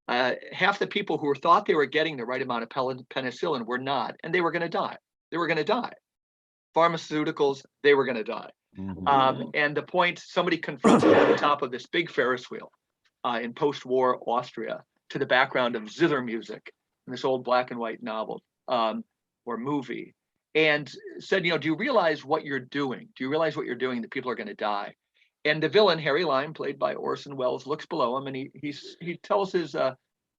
half the people who thought they were getting the right amount of penicillin were not, and they were going to die. They were going to die. Pharmaceuticals, they were going to die. And the point, somebody confronts me at the top of this big Ferris wheel in post-war Austria to the background of zither music in this old black and white novel or movie, and said, do you realize what you're doing? Do you realize what you're doing, that people are going to die? And the villain, Harry Lime, played by Orson Welles, looks below him, and he tells his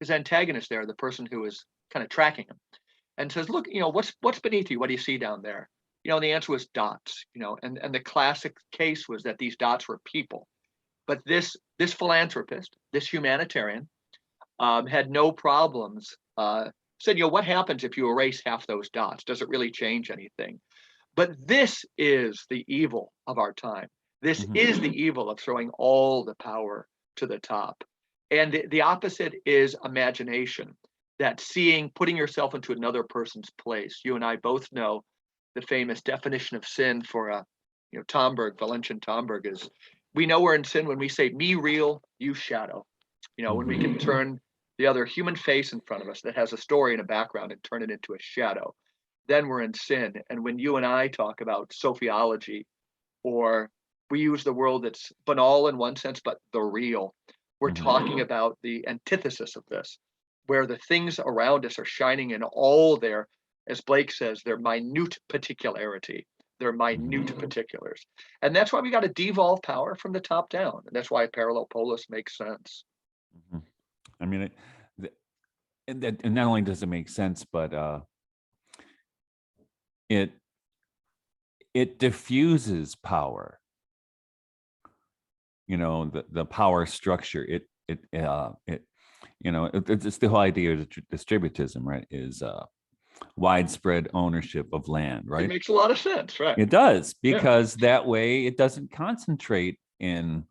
antagonist there, the person who is kind of tracking him, and says, look, what's beneath you? What do you see down there? And the answer was dots, and the classic case was that these dots were people. But this philanthropist, this humanitarian, had no problems, said, what happens if you erase half those dots? Does it really change anything? But this is the evil of our time. This is the evil of throwing all the power to the top. And the opposite is imagination, that putting yourself into another person's place. You and I both know the famous definition of sin for Valencian Tomberg is, we know we're in sin when we say, me real, you shadow. When we can turn the other human face in front of us that has a story and a background and turn it into a shadow, then we're in sin. And when you and I talk about sophiology, or we use the word that's banal in one sense, but the real, we're talking about the antithesis of this, where the things around us are shining in all their, as Blake says, their minute particularity, their minute particulars. And that's why we got to devolve power from the top down. And that's why Parallel Polis makes sense. I mean, and not only does it make sense, but it diffuses power. The power structure. It's the whole idea of distributism, right? Is widespread ownership of land, right? It makes a lot of sense, right? It does, because that way it doesn't concentrate in,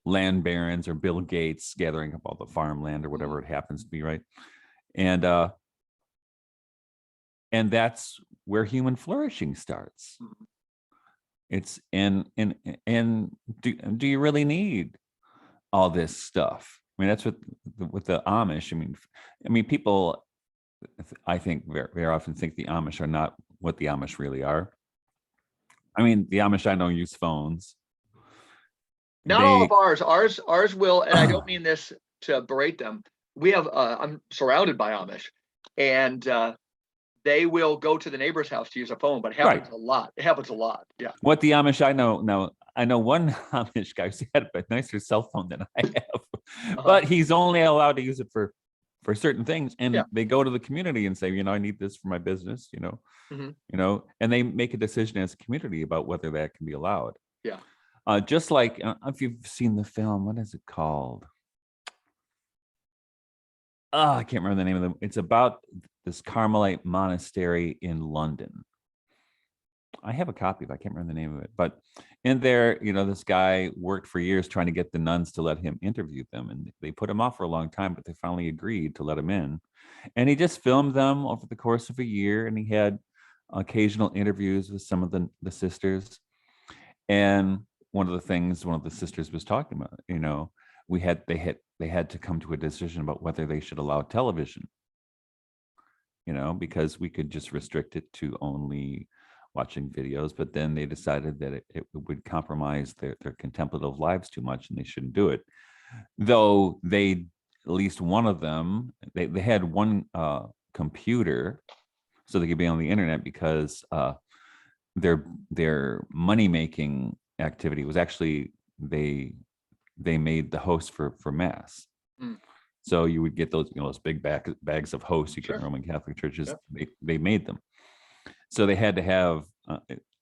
land barons or Bill Gates gathering up all the farmland or whatever it happens to be, right? And that's where human flourishing starts. It's and do you really need all this stuff? I mean, that's with the Amish. I mean, people, I think very, very often think the Amish are not what the Amish really are. I mean, the Amish I know use phones. Not all of ours. Ours will, and I don't mean this to berate them. We have, I'm surrounded by Amish, and they will go to the neighbor's house to use a phone, but it happens a lot. It happens a lot. Yeah. What the Amish I know now, I know one Amish guy who's had a nicer cell phone than I have, but he's only allowed to use it for certain things. And they go to the community and say, I need this for my business, and they make a decision as a community about whether that can be allowed. Yeah. Just like, if you've seen the film, what is it called? Oh, I can't remember the name of them. It's about this Carmelite monastery in London. I have a copy of it. I can't remember the name of it, but in there, this guy worked for years trying to get the nuns to let him interview them, and they put him off for a long time, but they finally agreed to let him in. And he just filmed them over the course of a year, and he had occasional interviews with some of the sisters. And one of the sisters was talking about, they had to come to a decision about whether they should allow television, because we could just restrict it to only watching videos, but then they decided that it would compromise their contemplative lives too much and they shouldn't do it. Though at least one of them, they had one computer so they could be on the internet, because their money-making activity was actually they made the host for mass. Mm. So you would get those big bags of hosts you get in Sure. Roman Catholic churches. Yep. They made them. So they had to have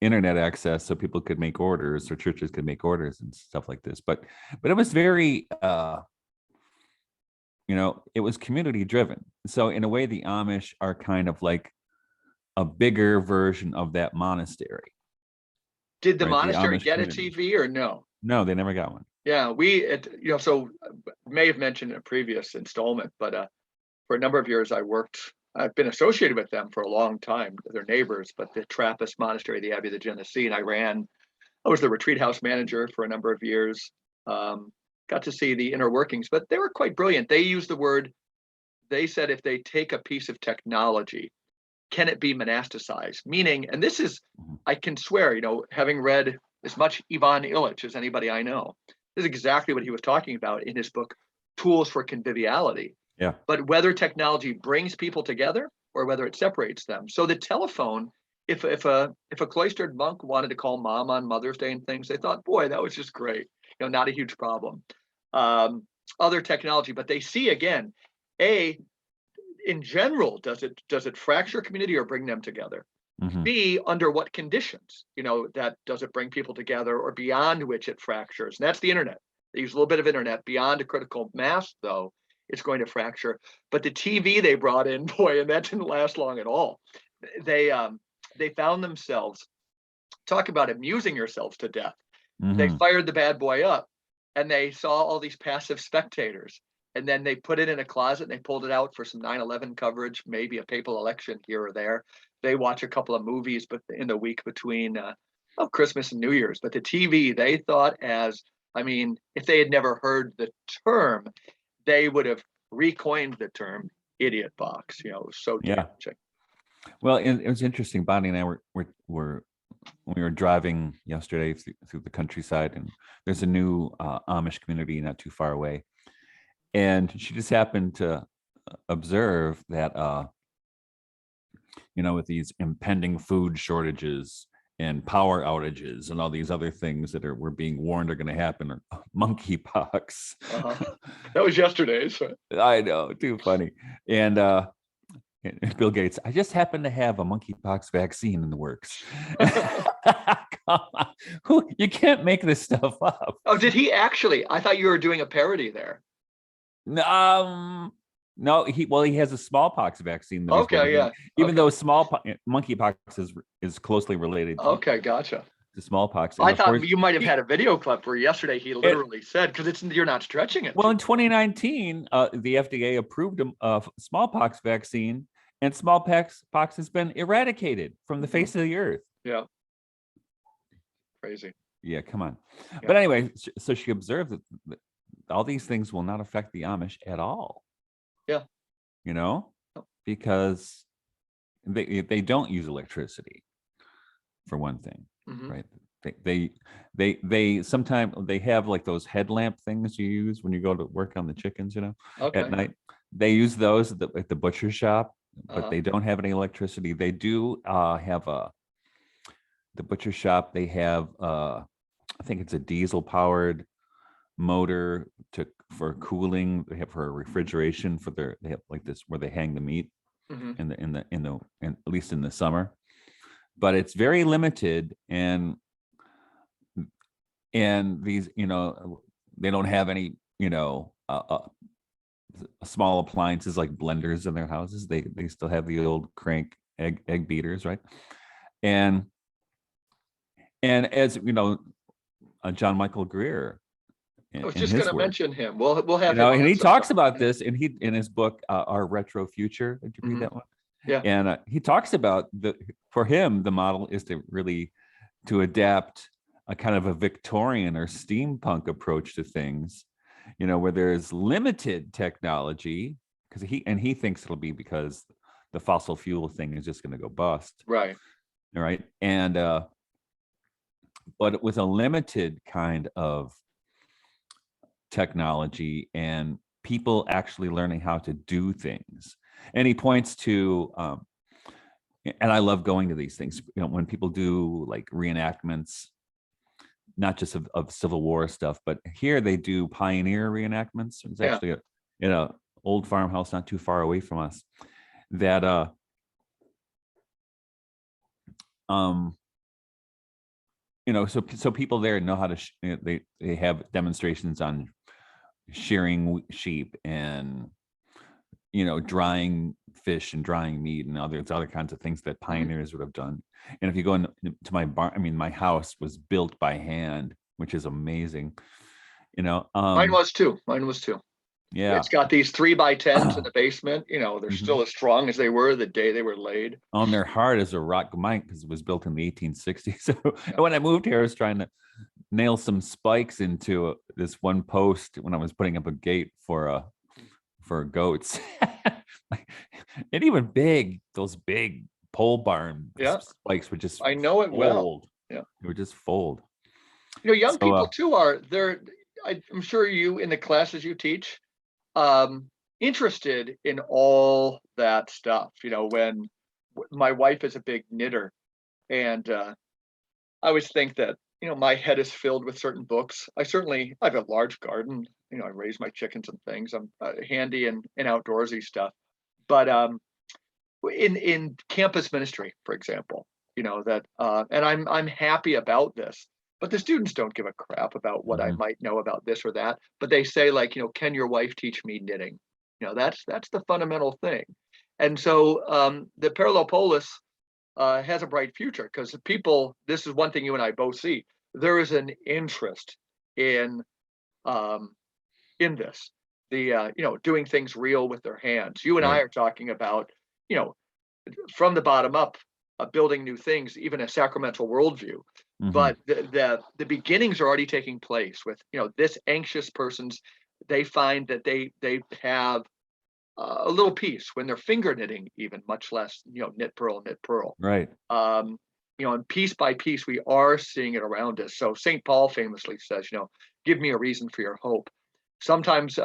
internet access so people could make orders, or churches could make orders and stuff like this. But it was very, it was community driven. So in a way, the Amish are kind of like a bigger version of that monastery. Did the Right, the monastery Amish get a community. TV or no? No, they never got one. Yeah, so may have mentioned in a previous installment, but for a number of years I've been associated with them for a long time. They're neighbors, but the Trappist monastery, the Abbey of the Genesee, and I was the retreat house manager for a number of years. Got to see the inner workings, but they were quite brilliant. They said if they take a piece of technology, can it be monasticized? Meaning, and this is, I can swear, having read as much Ivan Illich as anybody I know, this is exactly what he was talking about in his book, Tools for Conviviality. Yeah. But whether technology brings people together or whether it separates them. So the telephone, if a cloistered monk wanted to call mom on Mother's Day and things, they thought, boy, that was just great. Not a huge problem. Other technology, but they see again, in general, does it fracture community or bring them together? Mhm. B, under what conditions? That does it bring people together or beyond which it fractures? And that's the internet. They use a little bit of internet. Beyond a critical mass, though, it's going to fracture. But the TV they brought in, boy, and that didn't last long at all. They found themselves, talk about amusing yourselves to death. They Mhm. fired the bad boy up, and they saw all these passive spectators. And then they put it in a closet and they pulled it out for some 9/11 coverage, maybe a papal election here or there. They watch a couple of movies, but in the week between Christmas and New Year's. But the TV, they thought if they had never heard the term, they would have recoined the term idiot box. It was so Yeah. damaging. Well, it was interesting. Bonnie and I were when we were driving yesterday through the countryside, and there's a new Amish community not too far away. And she just happened to observe that, with these impending food shortages and power outages and all these other things that we're being warned are going to happen, or monkeypox. That was yesterday. So. I know, too funny. And Bill Gates, I just happen to have a monkeypox vaccine in the works. Come on. You can't make this stuff up. Oh, did he actually? I thought you were doing a parody there. No, he has a smallpox vaccine. Okay, yeah. Even though monkeypox is closely related to gotcha. To smallpox. I thought you might have had a video clip where yesterday he literally said, because you're not stretching it. Well, in 2019, the FDA approved a smallpox vaccine, and smallpox has been eradicated from the face of the earth. Yeah. Crazy. Yeah, come on. Yeah. But anyway, so she observed that all these things will not affect the Amish at all. Yeah. Because they don't use electricity, for one thing, right? They sometimes they have like those headlamp things you use when you go to work on the chickens, at night. They use those at the butcher shop, but they don't have any electricity. They do have the butcher shop. They have I think it's a diesel powered motor for cooling. They have for refrigeration they have like this where they hang the meat in at least in the summer, but it's very limited, and these they don't have any small appliances like blenders in their houses. They still have the old crank egg beaters, right? And And as you know, John Michael Greer, I was in just his going to work, mention him. We'll have you know, him and on he talks sometime. about this, and he in his book, Our Retro Future. Did you read Mhm. that one? Yeah. And he talks about for him, the model is to adapt a kind of a Victorian or steampunk approach to things, you know, where there's limited technology, because he thinks it'll be because the fossil fuel thing is just going to go bust. Right. All right. And but with a limited kind of technology and people actually learning how to do things. And he points to and I love going to these things, you know, when people do like reenactments, not just of Civil War stuff, but here they do pioneer reenactments. It's Yeah. actually in a old farmhouse not too far away from us that you know, so people there know how to they have demonstrations on shearing sheep and, you know, drying fish and drying meat and other kinds of things that pioneers would have done. And if you go into my barn, I mean, my house was built by hand, which is amazing. You know, Mine was too. yeah. It's got these 3x10s in the basement. You know, they're Mhm. still as strong as they were the day they were laid. On their heart as a rock mine because it was built in the 1860s. So Yeah. when I moved here, I was trying to nail some spikes into this one post when I was putting up a gate for goats. And even those big pole barn Yeah. spikes would just I know it well. fold. Yeah. It would just fold. You know, young So, people too I'm sure you in the classes you teach, interested in all that stuff. You know, when my wife is a big knitter, and I always think that, you know, my head is filled with certain books. I have a large garden. You know, I raise my chickens and things. I'm handy and outdoorsy stuff. But in campus ministry, for example, you know that, and I'm happy about this. But the students don't give a crap about what I mhm. might know about this or that. But they say, like, you know, can your wife teach me knitting? You know, that's the fundamental thing. And so the Parallel Polis has a bright future because people. This is one thing you and I both see. There is an interest in um, this. You know, doing things real with their hands. You and I Right. are talking about, you know, from the bottom up, building new things, even a sacramental worldview. Mhm. But the beginnings are already taking place with, you know, this anxious person's. They find that they have a little piece when they're finger knitting, even much less, you know, knit purl. Right. You know, and piece by piece, we are seeing it around us. So St. Paul famously says, you know, give me a reason for your hope. Sometimes,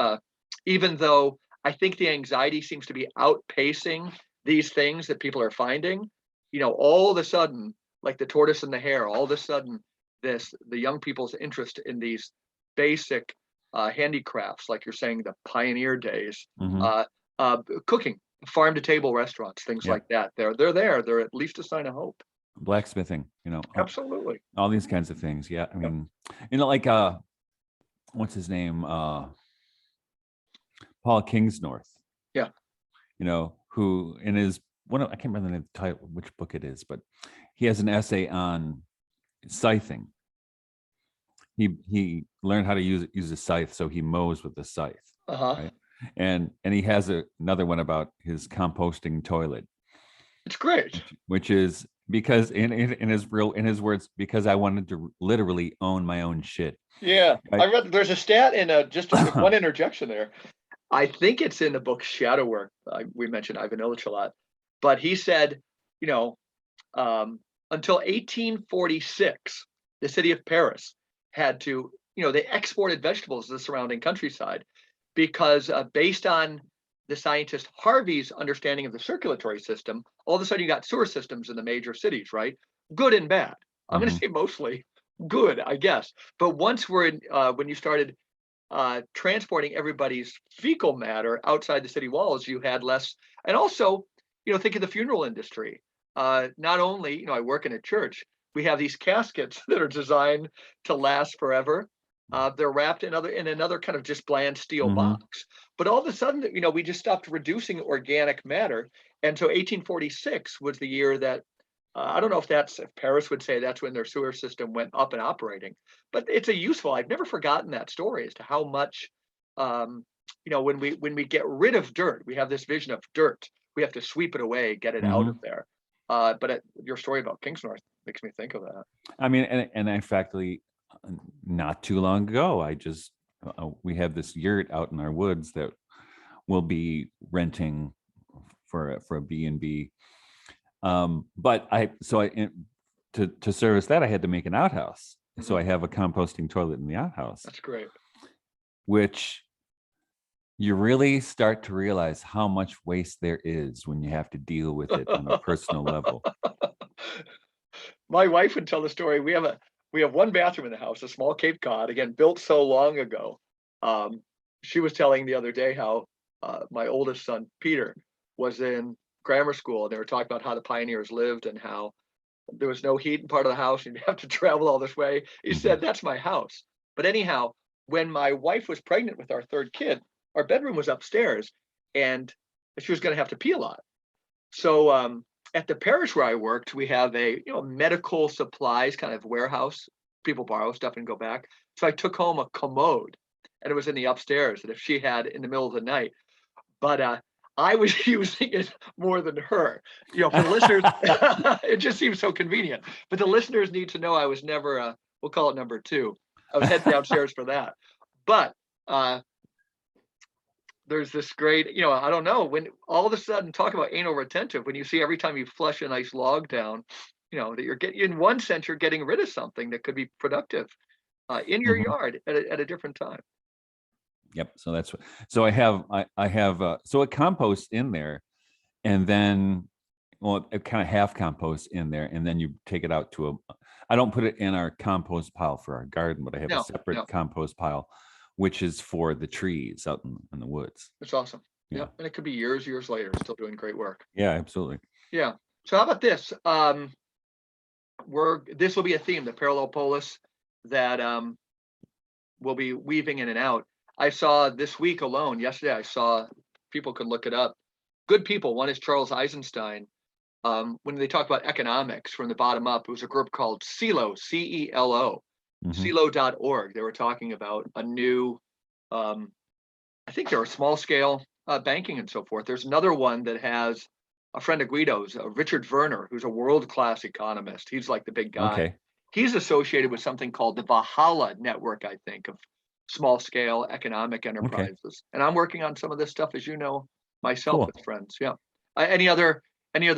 even though I think the anxiety seems to be outpacing these things that people are finding, you know, all of a sudden, like the tortoise and the hare, all of a sudden, the young people's interest in these basic handicrafts, like you're saying, the pioneer days, Mhm. uh, cooking, farm to table restaurants, things Yeah. like that. They're there. They're at least a sign of hope. Blacksmithing, you know, Absolutely. all these kinds of things. Yeah. I Yep. mean, you know, like what's his name? Paul Kingsnorth, Yeah. you know, who in his I can't remember the title, which book it is, but he has an essay on scything. He learned how to use a scythe, so he mows with the scythe, Uh-huh. right? And he has another one about his composting toilet, It's great. which is because in his words, because I wanted to literally own my own shit. Yeah. I Right? read there's a stat in just one interjection there. I think it's in the book Shadow Work. We mentioned Ivan Illich a lot, but he said, you know, until 1846, the city of Paris had to, you know, they exported vegetables to the surrounding countryside because based on the scientist Harvey's understanding of the circulatory system, all of a sudden you got sewer systems in the major cities, right? Good and bad. I'm going to Mhm. say mostly good, I guess. But once when you started transporting everybody's fecal matter outside the city walls, you had less. And also, you know, think of the funeral industry. Not only, you know, I work in a church, we have these caskets that are designed to last forever. They're wrapped in another kind of just bland steel Mhm. box. But all of a sudden, you know, we just stopped reducing organic matter. And so 1846 was the year that I don't know if Paris would say that's when their sewer system went up and operating, but it's a useful. I've never forgotten that story as to how much, when we get rid of dirt, we have this vision of dirt. We have to sweep it away, get it out of there. But your story about Kingsnorth makes me think of that. I mean, and in fact, not too long ago, we have this yurt out in our woods that we'll be renting for a B&B. But to service that, I had to make an outhouse. Mm-hmm. So I have a composting toilet in the outhouse. That's great. Which you really start to realize how much waste there is when you have to deal with it on a personal level. My wife would tell the story. We have one bathroom in the house, a small Cape Cod, again, built so long ago. She was telling the other day how my oldest son, Peter, was in grammar school, and they were talking about how the pioneers lived and how there was no heat in part of the house. You'd have to travel all this way. He said, that's my house. But anyhow, when my wife was pregnant with our third kid, our bedroom was upstairs and she was going to have to pee a lot. So at the parish where I worked, we have a medical supplies kind of warehouse. People borrow stuff and go back. So I took home a commode, and it was in the upstairs that if she had in the middle of the night. But I was using it more than her. For the listeners, it just seems so convenient. But the listeners need to know I was never, we'll call it number two. I was heading downstairs for that. But there's this great, I don't know, when all of a sudden, talk about anal retentive, when you see every time you flush a nice log down, that you're getting, in one sense, you're getting rid of something that could be productive in your yard at a different time. Yep. So that's what, so I have so a compost in there, and then, well, it kind of half compost in there, and then you take it out to I don't put it in our compost pile for our garden, but I have a separate compost pile, which is for the trees out in the woods. That's awesome. Yeah. And it could be years later, still doing great work. Yeah, absolutely. Yeah. So how about this? This will be a theme, the Parallel Polis, that we'll be weaving in and out. I saw this week alone, yesterday, I saw, people could look it up. Good people. One is Charles Eisenstein. When they talk about economics from the bottom up, it was a group called CELO, CELO, CELO.org. They were talking about a new, I think there are small scale banking and so forth. There's another one that has a friend of Guido's, Richard Werner, who's a world-class economist. He's like the big guy. Okay. He's associated with something called the Valhalla network, I think, of small scale economic enterprises. Okay. And I'm working on some of this stuff, as you know, myself with friends. Yeah. Any other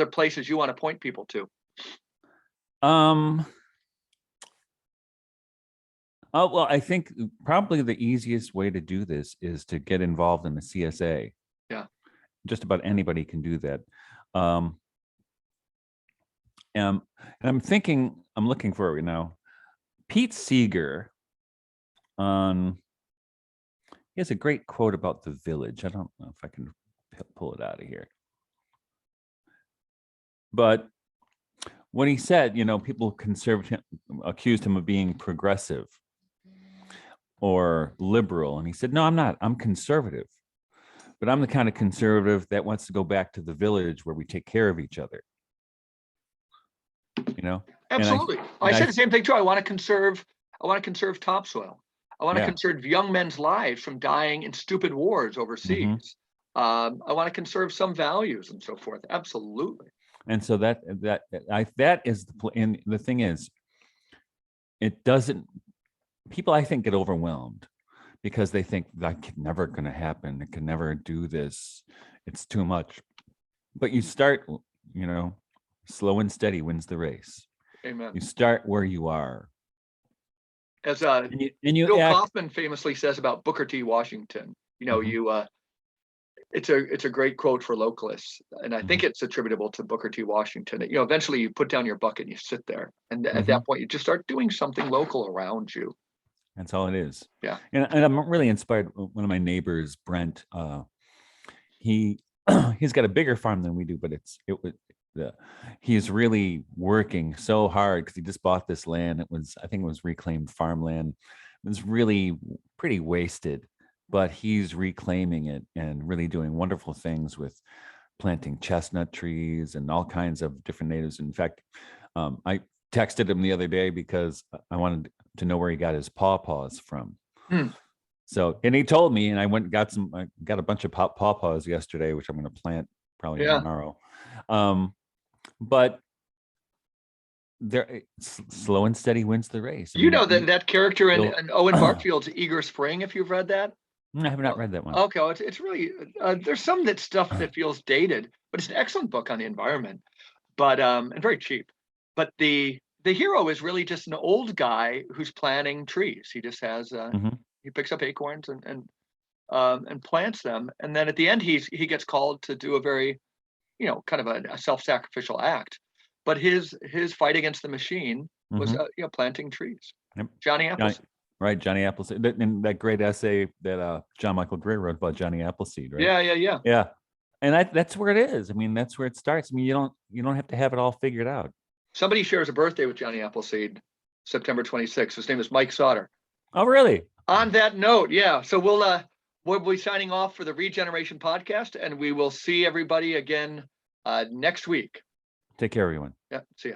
places you want to point people to? Oh, well, I think probably the easiest way to do this is to get involved in the CSA. Yeah. Just about anybody can do that. And I'm looking for it right now. Pete Seeger, he has a great quote about the village. I don't know if I can pull it out of here. But what he said, people accused him of being progressive or liberal. And he said, no, I'm not. I'm conservative. But I'm the kind of conservative that wants to go back to the village where we take care of each other. Absolutely. I said the same thing too. I want to conserve topsoil. I want to conserve young men's lives from dying in stupid wars overseas. I want to conserve some values and so forth. Absolutely. And so that is and the thing is, people I think get overwhelmed because they think that can never going to happen. It can never do this. It's too much. But you start, slow and steady wins the race. Amen. You start where you are. As Bill Kaufman famously says about Booker T. Washington, it's a great quote for localists, and I think it's attributable to Booker T. Washington. Eventually you put down your bucket and you sit there, and at that point you just start doing something local around you. That's all it is. Yeah. And I'm really inspired. One of my neighbors, Brent, he's got a bigger farm than we do, but he's really working so hard because he just bought this land. I think it was reclaimed farmland. It was really pretty wasted, but he's reclaiming it and really doing wonderful things with planting chestnut trees and all kinds of different natives. In fact, I texted him the other day because I wanted to know where he got his pawpaws from. So, and he told me, and I went and I got a bunch of pawpaws yesterday, which I'm going to plant probably tomorrow. But there, slow and steady wins the race. That character in Owen Barfield's Eager Spring, if you've read that. I have not read that one. Okay, well, it's really there's some stuff that feels dated, but it's an excellent book on the environment, but and very cheap. But the hero is really just an old guy who's planting trees. He just has he picks up acorns and plants them, and then at the end he gets called to do a very kind of a self-sacrificial act. But his fight against the machine was planting trees. Yep. Johnny Appleseed. Right, Johnny Appleseed. And that great essay that John Michael Gray wrote about Johnny Appleseed, right? Yeah. And that's where it is. I mean, that's where it starts. I mean, you don't have to have it all figured out. Somebody shares a birthday with Johnny Appleseed, September 26th. His name is Mike Sauter. Oh, really? On that note, yeah. So we'll be signing off for the Regeneration podcast, and we will see everybody again next week. Take care, everyone. Yeah, see ya.